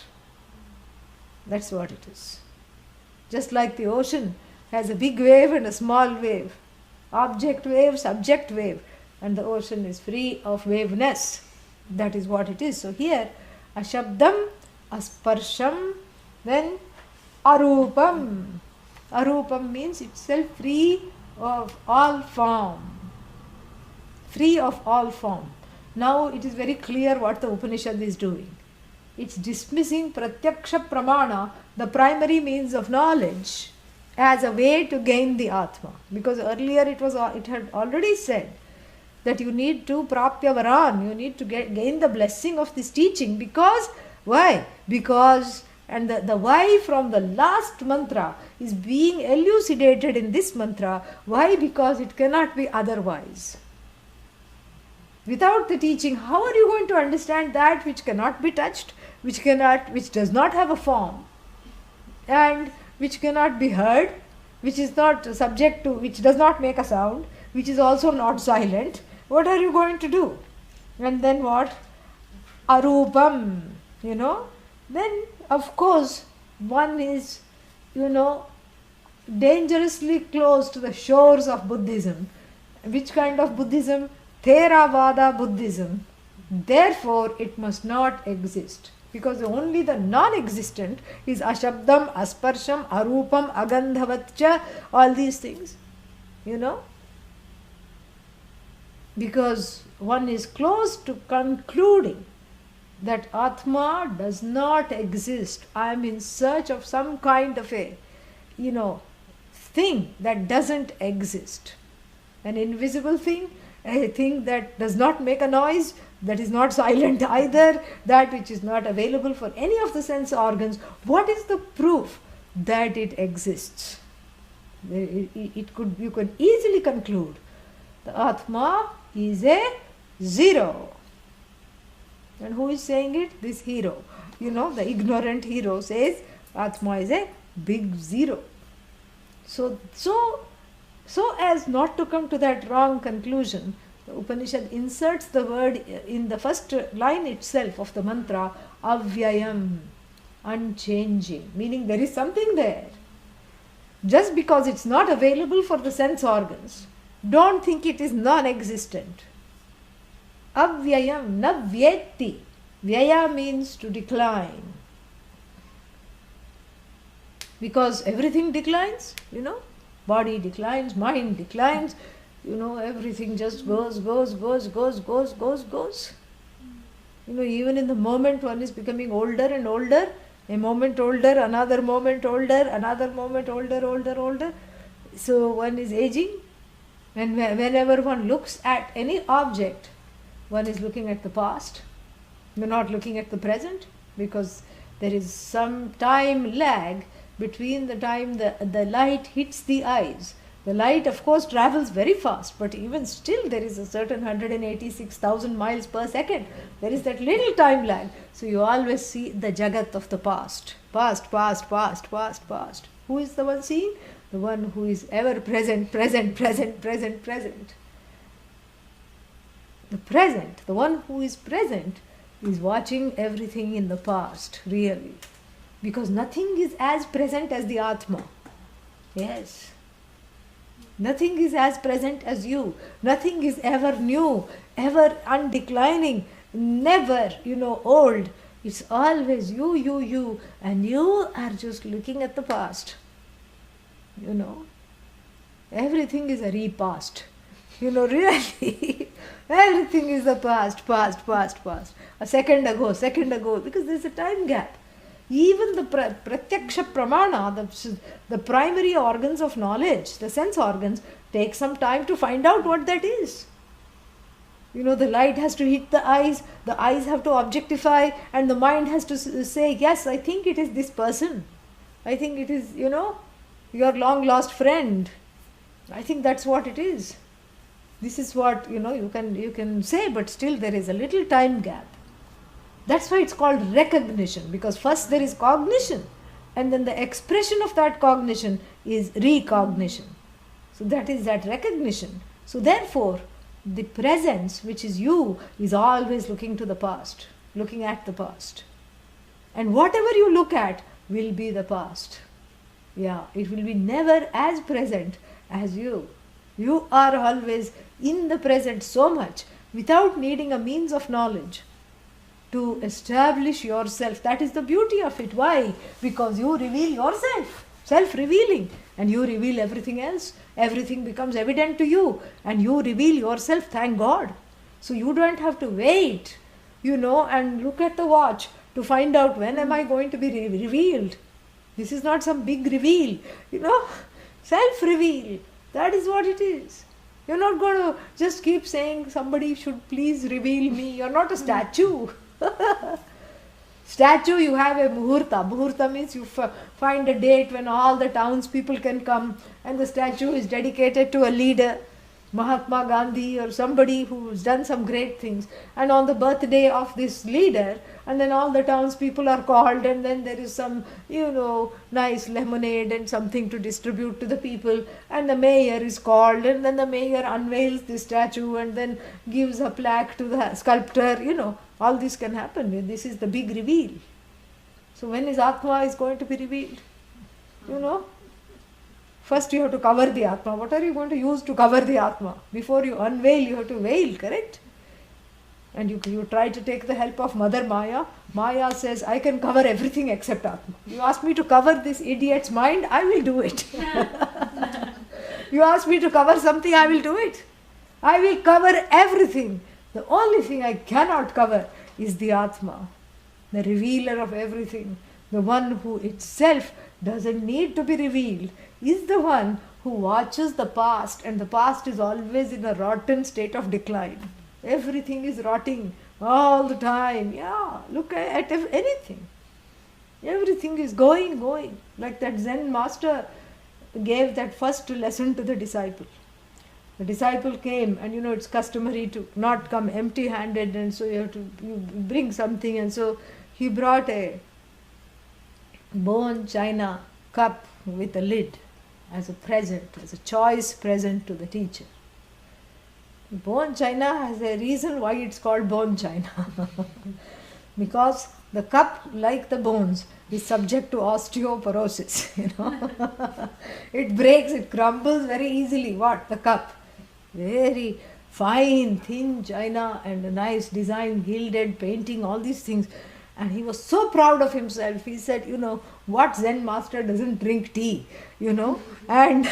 That's what it is. Just like the ocean has a big wave and a small wave. Object wave, subject wave. And the ocean is free of waveness. That is what it is. So here, ashabdam, asparsham, then arupam. Arupam means itself free of all form. Free of all form. Now it is very clear what the Upanishad is doing. It's dismissing pratyaksha pramana, the primary means of knowledge, as a way to gain the Atma. Because earlier it had already said that you need to prapya varan, you need to gain the blessing of this teaching. Because, why? Because, and the why from the last mantra is being elucidated in this mantra. Why? Because it cannot be otherwise. Without the teaching, how are you going to understand that which cannot be touched, which does not have a form, and which cannot be heard, which is not subject to, which does not make a sound, which is also not silent? What are you going to do? And then what? Arupam, Then, of course, one is, dangerously close to the shores of Buddhism. Which kind of Buddhism? Theravada Buddhism. Therefore, it must not exist. Because only the non-existent is ashabdam, asparsham, arupam, agandhavatcha, all these things. Because one is close to concluding that Atma does not exist. I am in search of some kind of a, thing that doesn't exist. An invisible thing, a thing that does not make a noise, that is not silent either, that which is not available for any of the sense organs. What is the proof that it exists? You can easily conclude the Atma is a zero. And who is saying it? This hero. The ignorant hero says Atma is a big zero. So as not to come to that wrong conclusion, the Upanishad inserts the word in the first line itself of the mantra, avyayam, unchanging, meaning there is something there. Just because it's not available for the sense organs, don't think it is non-existent. Avyayam, na vyeti. Vyaya means to decline. Because everything declines, body declines, mind declines, everything just goes. Even in the moment one is becoming older and older, a moment older, another moment older, another moment older. So one is aging, and whenever one looks at any object, one is looking at the past. You're not looking at the present, because there is some time lag between the time the light hits the eyes The light, of course, travels very fast, but even still there is a certain 186,000 miles per second. There is that little time lag. So you always see the Jagat of the past. Past, past, past, past, past. Who is the one seeing? The one who is ever present, present, present, present, present. The present, the one who is present, is watching everything in the past, really. Because nothing is as present as the Atma. Yes. Nothing is as present as you. Nothing is ever new, ever undeclining, never, old. It's always you, and you are just looking at the past. Everything is a repast. Really, everything is the past. A second ago, because there's a time gap. Even the pratyaksha pramana, the primary organs of knowledge, the sense organs, take some time to find out what that is. The light has to hit the eyes have to objectify, and the mind has to say, yes, I think it is this person. I think it is, your long lost friend. I think that's what it is. This is what, you can say, but still there is a little time gap. That's why it's called recognition, because first there is cognition, and then the expression of that cognition is recognition. So that is that recognition. So therefore, the presence, which is you, is always looking to the past, looking at the past. And whatever you look at will be the past. Yeah, it will be never as present as you. You are always in the present so much without needing a means of knowledge to establish yourself. That is the beauty of it. Why? Because you reveal yourself, self-revealing, and you reveal everything else. Everything becomes evident to you, and you reveal yourself, thank God. So you don't have to wait, and look at the watch to find out when am I going to be revealed. This is not some big reveal, self-reveal. That is what it is. You're not going to just keep saying somebody should please reveal me. You're not a statue. Statue, you have a muhurta. Muhurta means you find a date when all the townspeople can come, and the statue is dedicated to a leader, Mahatma Gandhi or somebody who's done some great things. And on the birthday of this leader, and then all the townspeople are called, and then there is some, nice lemonade and something to distribute to the people, and the mayor is called, and then the mayor unveils the statue and then gives a plaque to the sculptor, all this can happen. This is the big reveal. So when is Atma is going to be revealed? First you have to cover the Atma. What are you going to use to cover the Atma? Before you unveil, you have to veil, correct? And you try to take the help of Mother Maya. Maya says, I can cover everything except Atma. You ask me to cover this idiot's mind, I will do it. You ask me to cover something, I will do it. I will cover everything. The only thing I cannot cover is the Atma, the revealer of everything. The one who itself doesn't need to be revealed is the one who watches the past, and the past is always in a rotten state of decline. Everything is rotting all the time. Yeah, look at anything. Everything is going. Like that Zen master gave that first lesson to the disciple. The disciple came, and it's customary to not come empty-handed, and so you bring something, and so he brought a bone china cup with a lid as a present, as a choice present to the teacher. Bone china has a reason why it's called bone china. Because the cup, like the bones, is subject to osteoporosis. It breaks, it crumbles very easily. What? The cup. Very fine, thin china and a nice design, gilded, painting, all these things. And he was so proud of himself. He said, what Zen master doesn't drink tea, and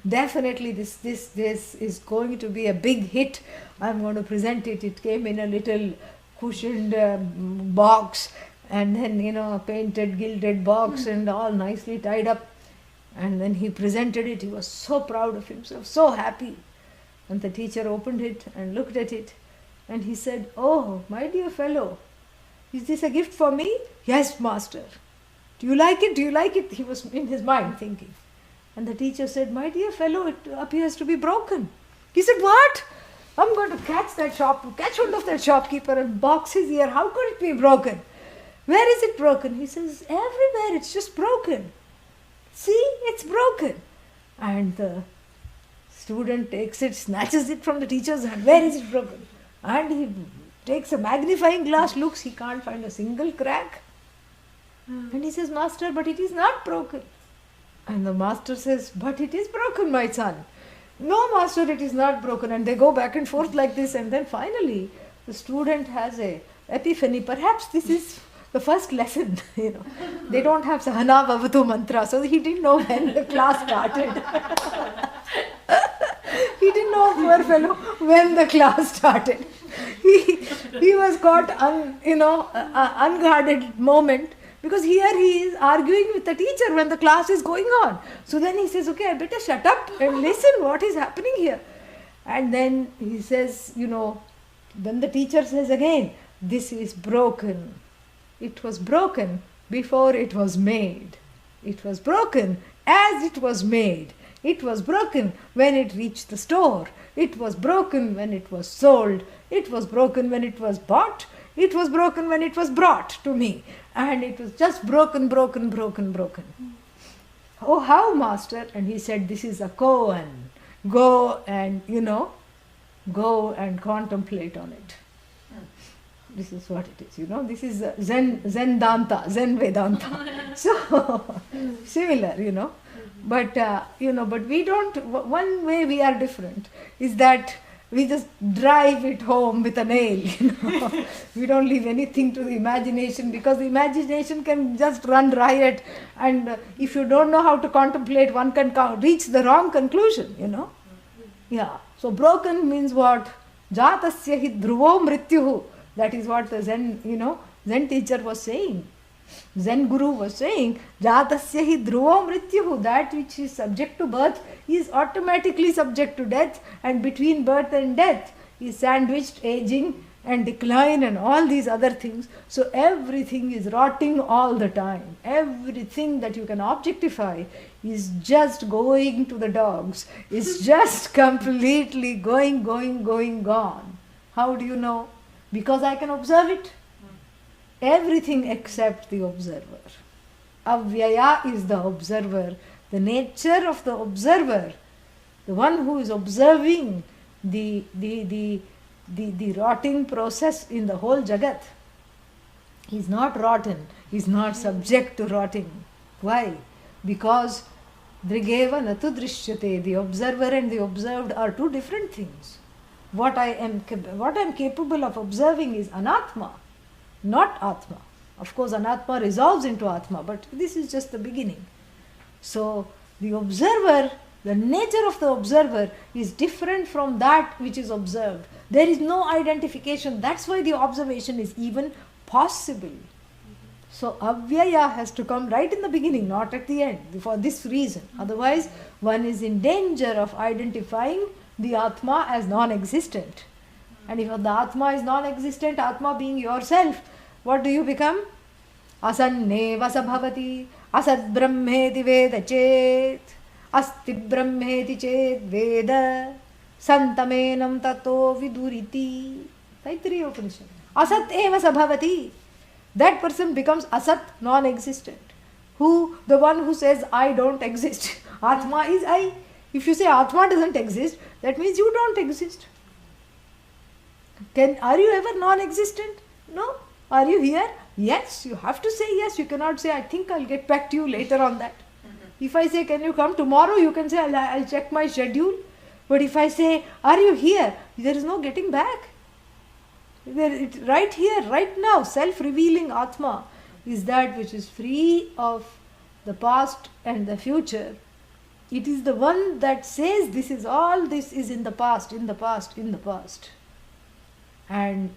definitely this is going to be a big hit. I'm going to present it. It came in a little cushioned box, and then, a painted, gilded box, and all nicely tied up. And then he presented it. He was so proud of himself, so happy. And the teacher opened it and looked at it, and he said, oh, my dear fellow, is this a gift for me? Yes, master. Do you like it? Do you like it? He was in his mind thinking. And the teacher said, "My dear fellow, it appears to be broken." He said, "What? I'm going to catch hold of that shopkeeper and box his ear. How could it be broken? Where is it broken?" He says, "Everywhere, it's just broken. See, it's broken." And the student takes it, snatches it from the teacher's hand. "Where is it broken?" And he takes a magnifying glass, looks, he can't find a single crack. And he says, "Master, but it is not broken." And the master says, "But it is broken, my son." "No, master, it is not broken." And they go back and forth like this. And then finally, the student has a epiphany. Perhaps this is the first lesson, They don't have Sahana Bhavatu mantra, so he didn't know when the class started. He didn't know, poor fellow, when the class started. He was caught unguarded moment, because here he is arguing with the teacher when the class is going on. So then he says, "Okay, I better shut up and listen what is happening here." And then he says, then the teacher says again, "This is broken. It was broken before it was made. It was broken as it was made. It was broken when it reached the store. It was broken when it was sold. It was broken when it was bought. It was broken when it was brought to me. And it was just broken, broken, broken, broken." "Oh, how, master?" And he said, "This is a koan. Go and, go and contemplate on it." This is what it is, This is Zen Vedanta. So, similar, But, but we don't, one way we are different is that we just drive it home with a nail, We don't leave anything to the imagination, because the imagination can just run riot, and if you don't know how to contemplate, one can reach the wrong conclusion, Yeah. So broken means what? Jatasya hi dhruvo mrityuhu. That is what the Zen, Zen teacher was saying. Zen Guru was saying, "Jatasya hi dhruvo mrityuhu." That which is subject to birth is automatically subject to death, and between birth and death is sandwiched aging and decline and all these other things. So everything is rotting all the time. Everything that you can objectify is just going to the dogs, is just completely going, gone. How do you know? Because I can observe it. Everything except the observer. Avyaya is the observer. The nature of the observer, the one who is observing the rotting process in the whole Jagat. He is not rotten. He is not subject to rotting. Why? Because Drigeva natu drishyate. The observer and the observed are two different things. What I am capable of observing is anatma, not atma. Of course, anatma resolves into atma, but this is just the beginning. So, the observer, the nature of the observer is different from that which is observed. There is no identification. That's why the observation is even possible. So, avyaya has to come right in the beginning, not at the end, for this reason. Otherwise, one is in danger of identifying the Atma as non-existent. And if the Atma is non-existent, Atma being yourself, what do you become? Asanne vasabhavati, asad brahmeti veda chet, asti brahmeti chet veda, santamenam tato viduriti. Taittiriya Upanishad. Asat eva sabhavati. That person becomes asat, non-existent. Who? The one who says, I don't exist. Atma is I. If you say Atma doesn't exist, that means you don't exist. Are you ever non-existent? No. Are you here? Yes. You have to say yes. You cannot say, I think I'll get back to you later on that. If I say, can you come tomorrow? You can say, I'll check my schedule. But if I say, are you here? There is no getting back. Right here, right now, self-revealing Atma is that which is free of the past and the future. It is the one that says this is all, this is in the past, in the past, in the past. And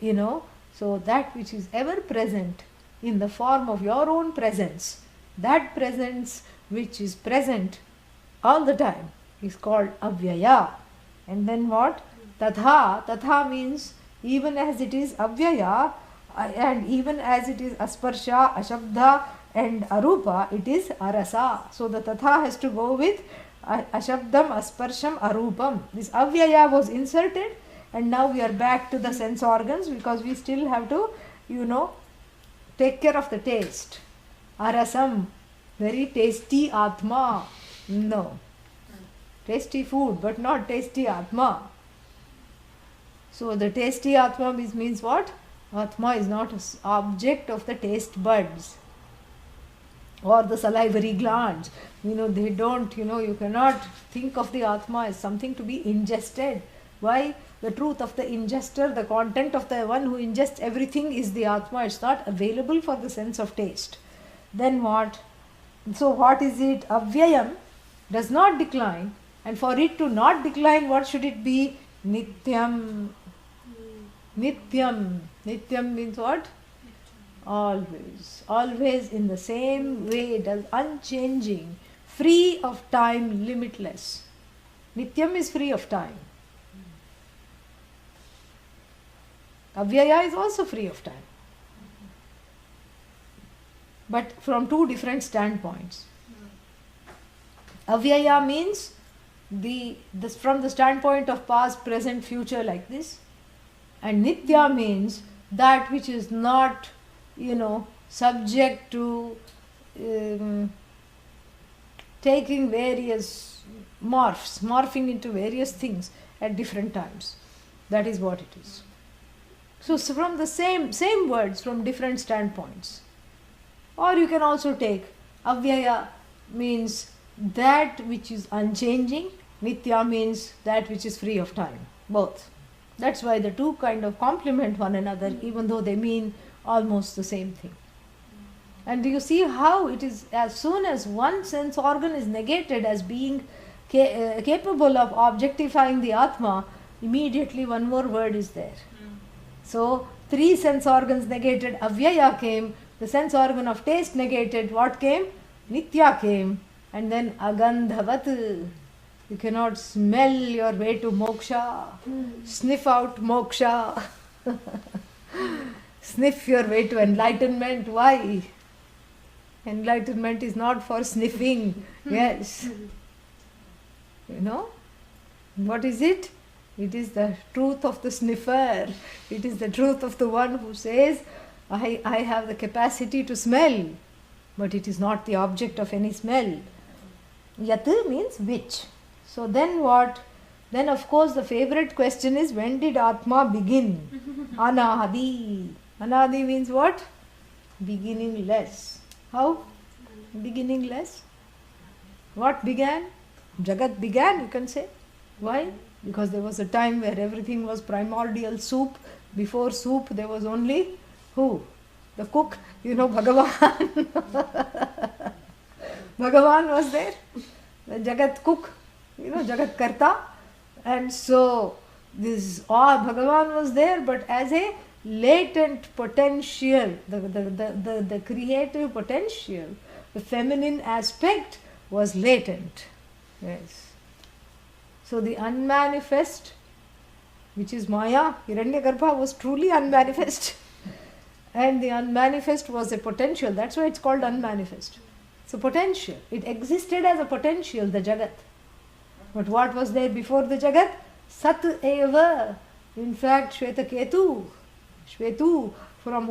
so that which is ever present in the form of your own presence, that presence which is present all the time is called avyaya. And then what? Tatha. Tatha means even as it is avyaya and even as it is asparsha, ashabda and arupa, it is arasa. So the tatha has to go with Ashabdam, Asparsham, Arupam. This avyaya was inserted, and now we are back to the sense organs because we still have to, take care of the taste. Arasam, very tasty Atma. No. Tasty food, but not tasty Atma. So the tasty Atma means what? Atma is not an object of the taste buds or the salivary glands. They don't, you cannot think of the Atma as something to be ingested. Why? The truth of the ingester, the content of the one who ingests everything is the Atma. It's not available for the sense of taste. Then what? So what is it? Avyayam does not decline, and for it to not decline, what should it be? Nityam. Nityam. Nityam means what? Always. Always in the same way, it is unchanging, free of time, limitless. Nityam is free of time. Avyaya is also free of time. But from two different standpoints. Avyaya means from the standpoint of past, present, future, like this. And Nitya means that which is not, subject to taking various morphing into various things at different times. That is what it is. So from the same words from different standpoints. Or you can also take avyaya means that which is unchanging, nitya means that which is free of time. Both. That's why the two kind of complement one another, even though they mean almost the same thing. And do you see how it is, as soon as one sense organ is negated as being capable of objectifying the Atma, immediately one more word is there. So, three sense organs negated, avyaya came, the sense organ of taste negated, what came? Nitya came, and then agandhavat. You cannot smell your way to moksha, sniff out moksha, sniff your way to enlightenment. Why? Enlightenment is not for sniffing. Yes. What is it? It is the truth of the sniffer. It is the truth of the one who says, I have the capacity to smell, but it is not the object of any smell. Yat means which. So then what? Then of course the favorite question is, when did Atma begin? Anadi. Anadi means what? Beginningless. How? Beginningless. What began? Jagat began, you can say. Why? Because there was a time where everything was primordial soup. Before soup there was only who? The cook. Bhagavan. Bhagavan was there. The Jagat cook. Jagat Karta. And so this Bhagavan was there, but as a latent potential, the creative potential, the feminine aspect was latent. Yes. So the unmanifest, which is Maya, Hiranyagarbha, was truly unmanifest. And the unmanifest was a potential. That's why it's called unmanifest. It's a potential. It existed as a potential, the Jagat. But what was there before the Jagat? Sat eva. In fact, Shvetu from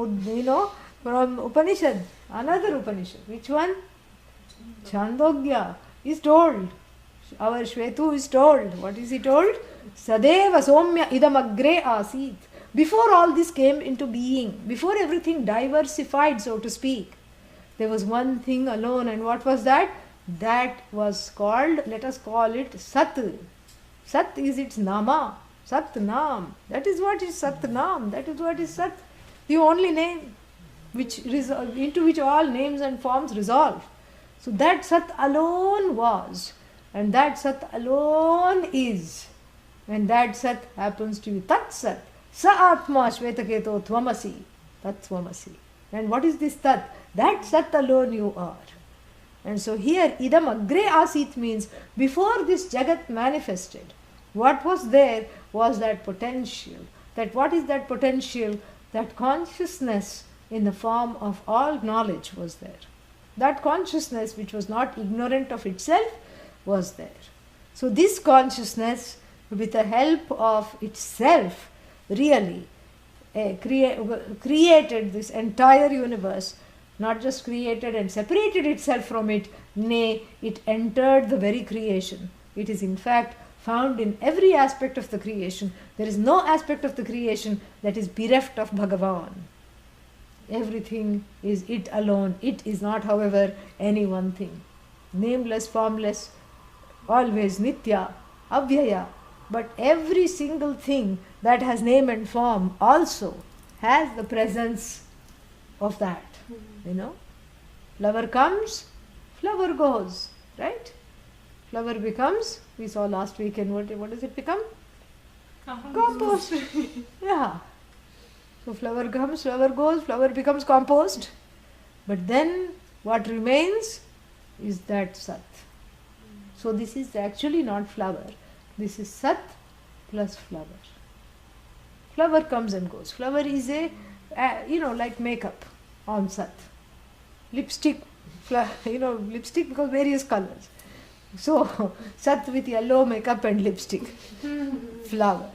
Upanishad, another Upanishad. Which one? Chandogya is told. Our Shvetu is told. What is he told? Sadeva somya idam agre asit. Before all this came into being, before everything diversified, so to speak, there was one thing alone. And what was that? That was called, let us call it Sat. Sat is its Nama. Sat Nam. That is what is Sat Nam. That is what is Sat. The only name into which all names and forms resolve. So that Sat alone was. And that Sat alone is. And that Sat happens to be Tat Sat. Sa Atma Shvetaketo Tvamasi. Tat Tvamasi. And what is this Tat? That Sat alone you are. And so here idam agre asit means before this Jagat manifested, what was there was that potential. That what is that potential? That consciousness in the form of all knowledge was there. That consciousness which was not ignorant of itself, was there. So this consciousness, with the help of itself, really created this entire universe, not just created and separated itself from it, nay, it entered the very creation. It is in fact found in every aspect of the creation. There is no aspect of the creation that is bereft of Bhagavan. Everything is it alone. It is not, however, any one thing. Nameless, formless, always Nitya, Avyaya. But every single thing that has name and form also has the presence of that. You know, flower comes, flower goes, right? Flower becomes, we saw last weekend, what does it become? Compost. Yeah. So flower comes, flower goes, flower becomes compost. But then what remains is that Sat. So this is actually not flower. This is Sat plus flower. Flower comes and goes. Flower is like makeup on Sat. Lipstick, lipstick because various colors. So, Sat with yellow makeup and lipstick. Flower.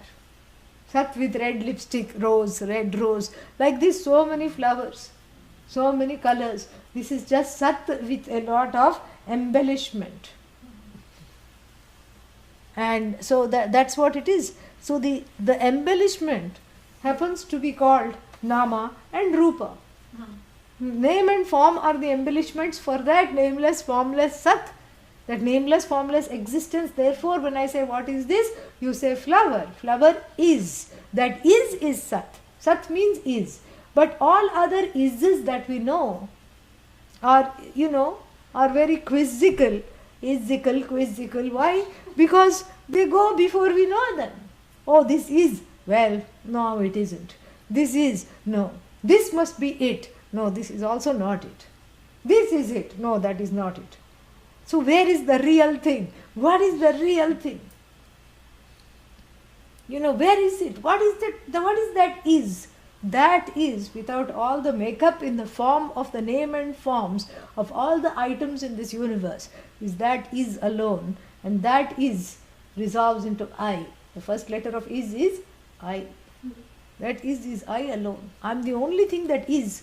Sat with red lipstick, rose, red rose. Like this, so many flowers, so many colors. This is just Sat with a lot of embellishment. And so that's what it is. So the embellishment happens to be called Nama and Rupa. Name and form are the embellishments for that nameless, formless Sat, that nameless, formless existence. Therefore, when I say what is this, you say flower. Flower is. That is Sat. Sat means is. But all other ises that we know are very quizzical. Quizzical. Why? Because they go before we know them. Oh, this is. Well, no, it isn't. This is. No. This must be it. No, this is also not it. This is it. No, that is not it. So where is the real thing? What is the real thing? Where is it? What is that? What is that is? That is, without all the makeup in the form of the name and forms of all the items in this universe, is that is alone. And that is resolves into I. The first letter of is I. That is I alone. I am the only thing that is,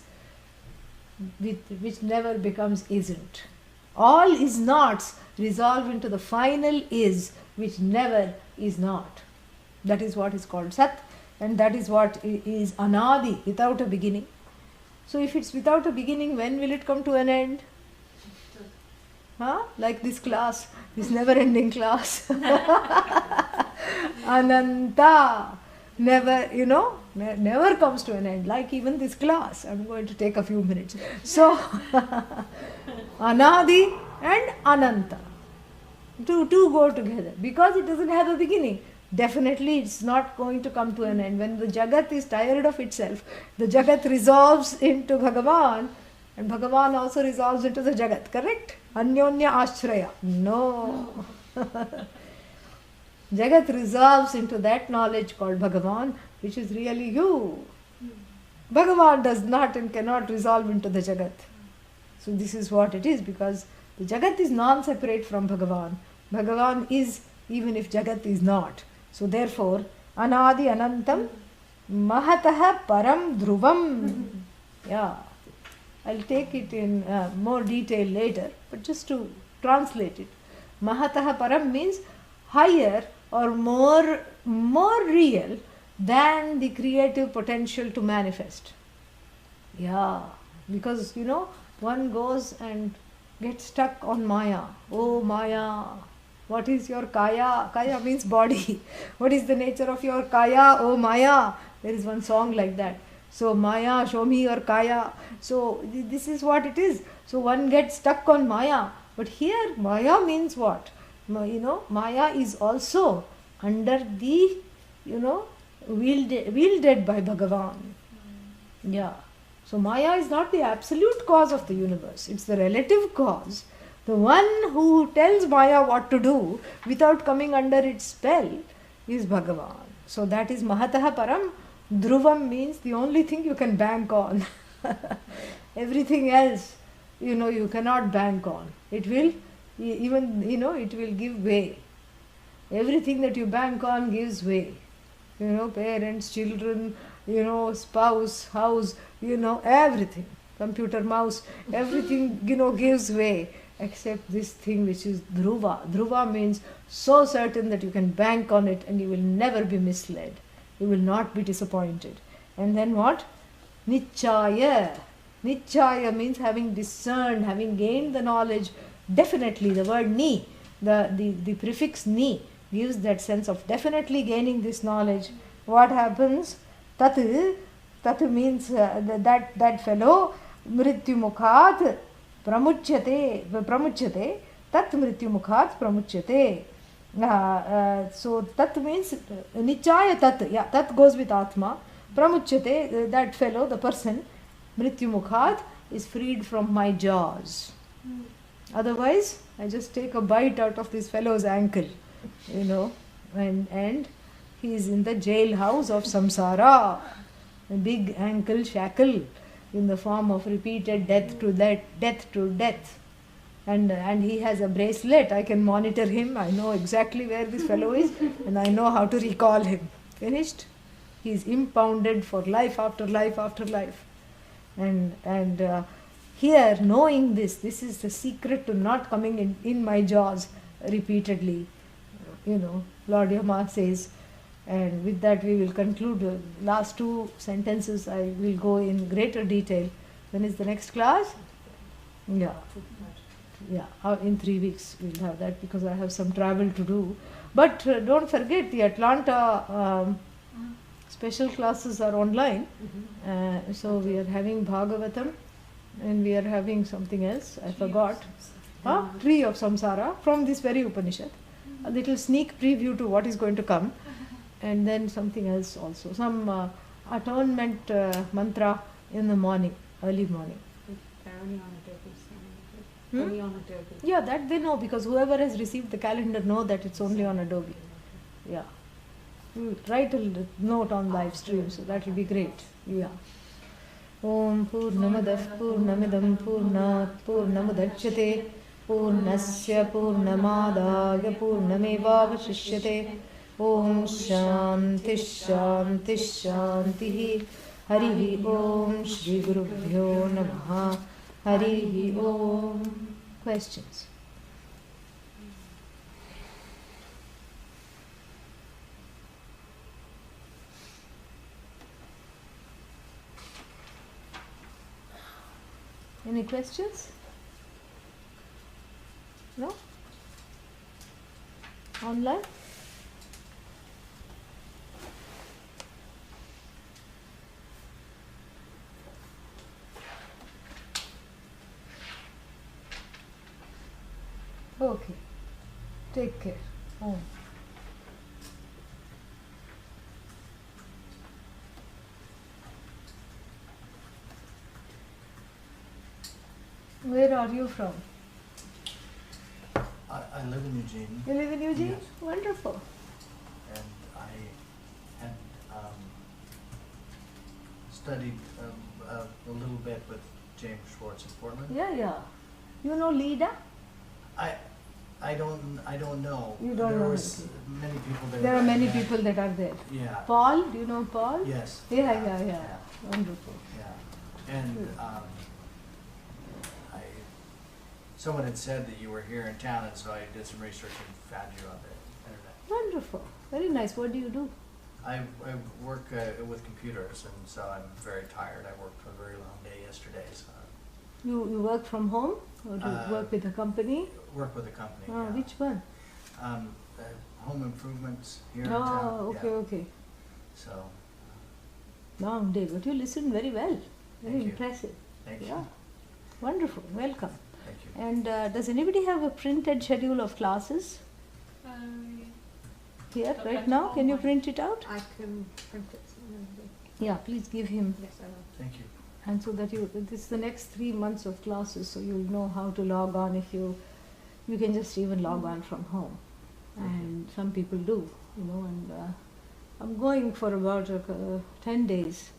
which never becomes isn't. All is nots resolve into the final is, which never is not. That is what is called Sat, and that is what is Anadi, without a beginning. So if it's without a beginning, when will it come to an end? Like this class, this never-ending class. Ananta, never comes to an end, like even this class. I'm going to take a few minutes. So, Anadi and Ananta, two go together, because it doesn't have a beginning. Definitely it's not going to come to an end. When the Jagat is tired of itself, the Jagat resolves into Bhagavan, and Bhagavan also resolves into the Jagat, correct? Anyonya Ashraya. No. Jagat resolves into that knowledge called Bhagavan, which is really you. Bhagavan does not and cannot resolve into the Jagat. So this is what it is, because the Jagat is non-separate from Bhagavan. Bhagavan is, even if Jagat is not. So therefore, Anadi Anantam Mahataha Param Dhruvam. Yeah. I'll take it in more detail later, but just to translate it. Mahataha Param means higher or more real than the creative potential to manifest. Yeah, because one goes and gets stuck on Maya. Oh Maya, what is your Kaya? Kaya means body. What is the nature of your Kaya? Oh Maya. There is one song like that. So Maya, show me your Kaya. So this is what it is. So one gets stuck on Maya. But here Maya means what? Maya is also under the, wielded by Bhagavan. Yeah. So Maya is not the absolute cause of the universe. It's the relative cause. The one who tells Maya what to do without coming under its spell is Bhagavan. So that is Mahataha Param. Dhruvam means the only thing you can bank on. Everything else, you cannot bank on. It will Even, it will give way. Everything that you bank on gives way. Parents, children, spouse, house, everything. Computer, mouse, everything, gives way. Except this thing which is dhruva. Dhruva means so certain that you can bank on it and you will never be misled. You will not be disappointed. And then what? Nichaya. Nichaya means having discerned, having gained the knowledge. Definitely, the word ni, the prefix ni gives that sense of definitely gaining this knowledge. What happens? Tat means that fellow, mrityumukhat pramuchyate, tat mrityumukhat pramuchyate. So tat means nichaya tat. Yeah, tat goes with atma. Pramuchyate, that fellow, the person, mrityumukhat, is freed from my jaws. Otherwise, I just take a bite out of this fellow's ankle, and he is in the jailhouse of samsara, a big ankle shackle in the form of repeated death to death. And he has a bracelet. I can monitor him. I know exactly where this fellow is, and I know how to recall him. Finished? He is impounded for life after life after life. And here, knowing this is the secret to not coming in my jaws repeatedly. Lord Yama says, and with that we will conclude. The last two sentences I will go in greater detail. When is the next class? Yeah, in 3 weeks we'll have that, because I have some travel to do. But don't forget, the Atlanta special classes are online. So we are having Bhagavatam, and we are having something else, I forgot. Tree of Samsara, from this very Upanishad. A little sneak preview to what is going to come. And then something else also. Some atonement mantra in the morning, early morning. Only on Adobe. Yeah, that they know, because whoever has received the calendar know that it's only on Adobe. Yeah. We'll write a note on live stream, so that will be great. Yeah. Om Purnamadah Purnamidam Purnat Purnamudachyate Purnasya Purnamadaya Purnamevavashishyate. Om Shanti Shanti Shanti. Harihi Om Shri Gurubhyo Namaha. Harihi Om. Questions? Any questions? No? Online? Okay. Take care. Om. Where are you from? I live in Eugene. You live in Eugene? Yes. Wonderful. And I had studied a little bit with James Schwartz in Portland. Yeah. You know Lida? I don't know. You don't there know was many people there. There are many Yeah. people that are there. Yeah. Paul, do you know Paul? Yes. Yeah. Wonderful. Yeah. And someone had said that you were here in town, and so I did some research and found you on the internet. Wonderful. Very nice. What do you do? I work with computers, and so I'm very tired. I worked a very long day yesterday, so. You work from home, or do you work with a company? Work with a company. Oh, yeah. which one? Home improvements here in town. Oh, okay. So. Long day, but you listen very well. Very Thank you. impressive. Thank Yeah. you. Wonderful. Welcome. Thank you. And does anybody have a printed schedule of classes here right now? Can you print it out? I can print it. Yeah, please give him. Yes, I will. Thank you. And so that this is the next 3 months of classes, so you'll know how to log on. If you can just even log on from home, and some people do, and I'm going for about 10 days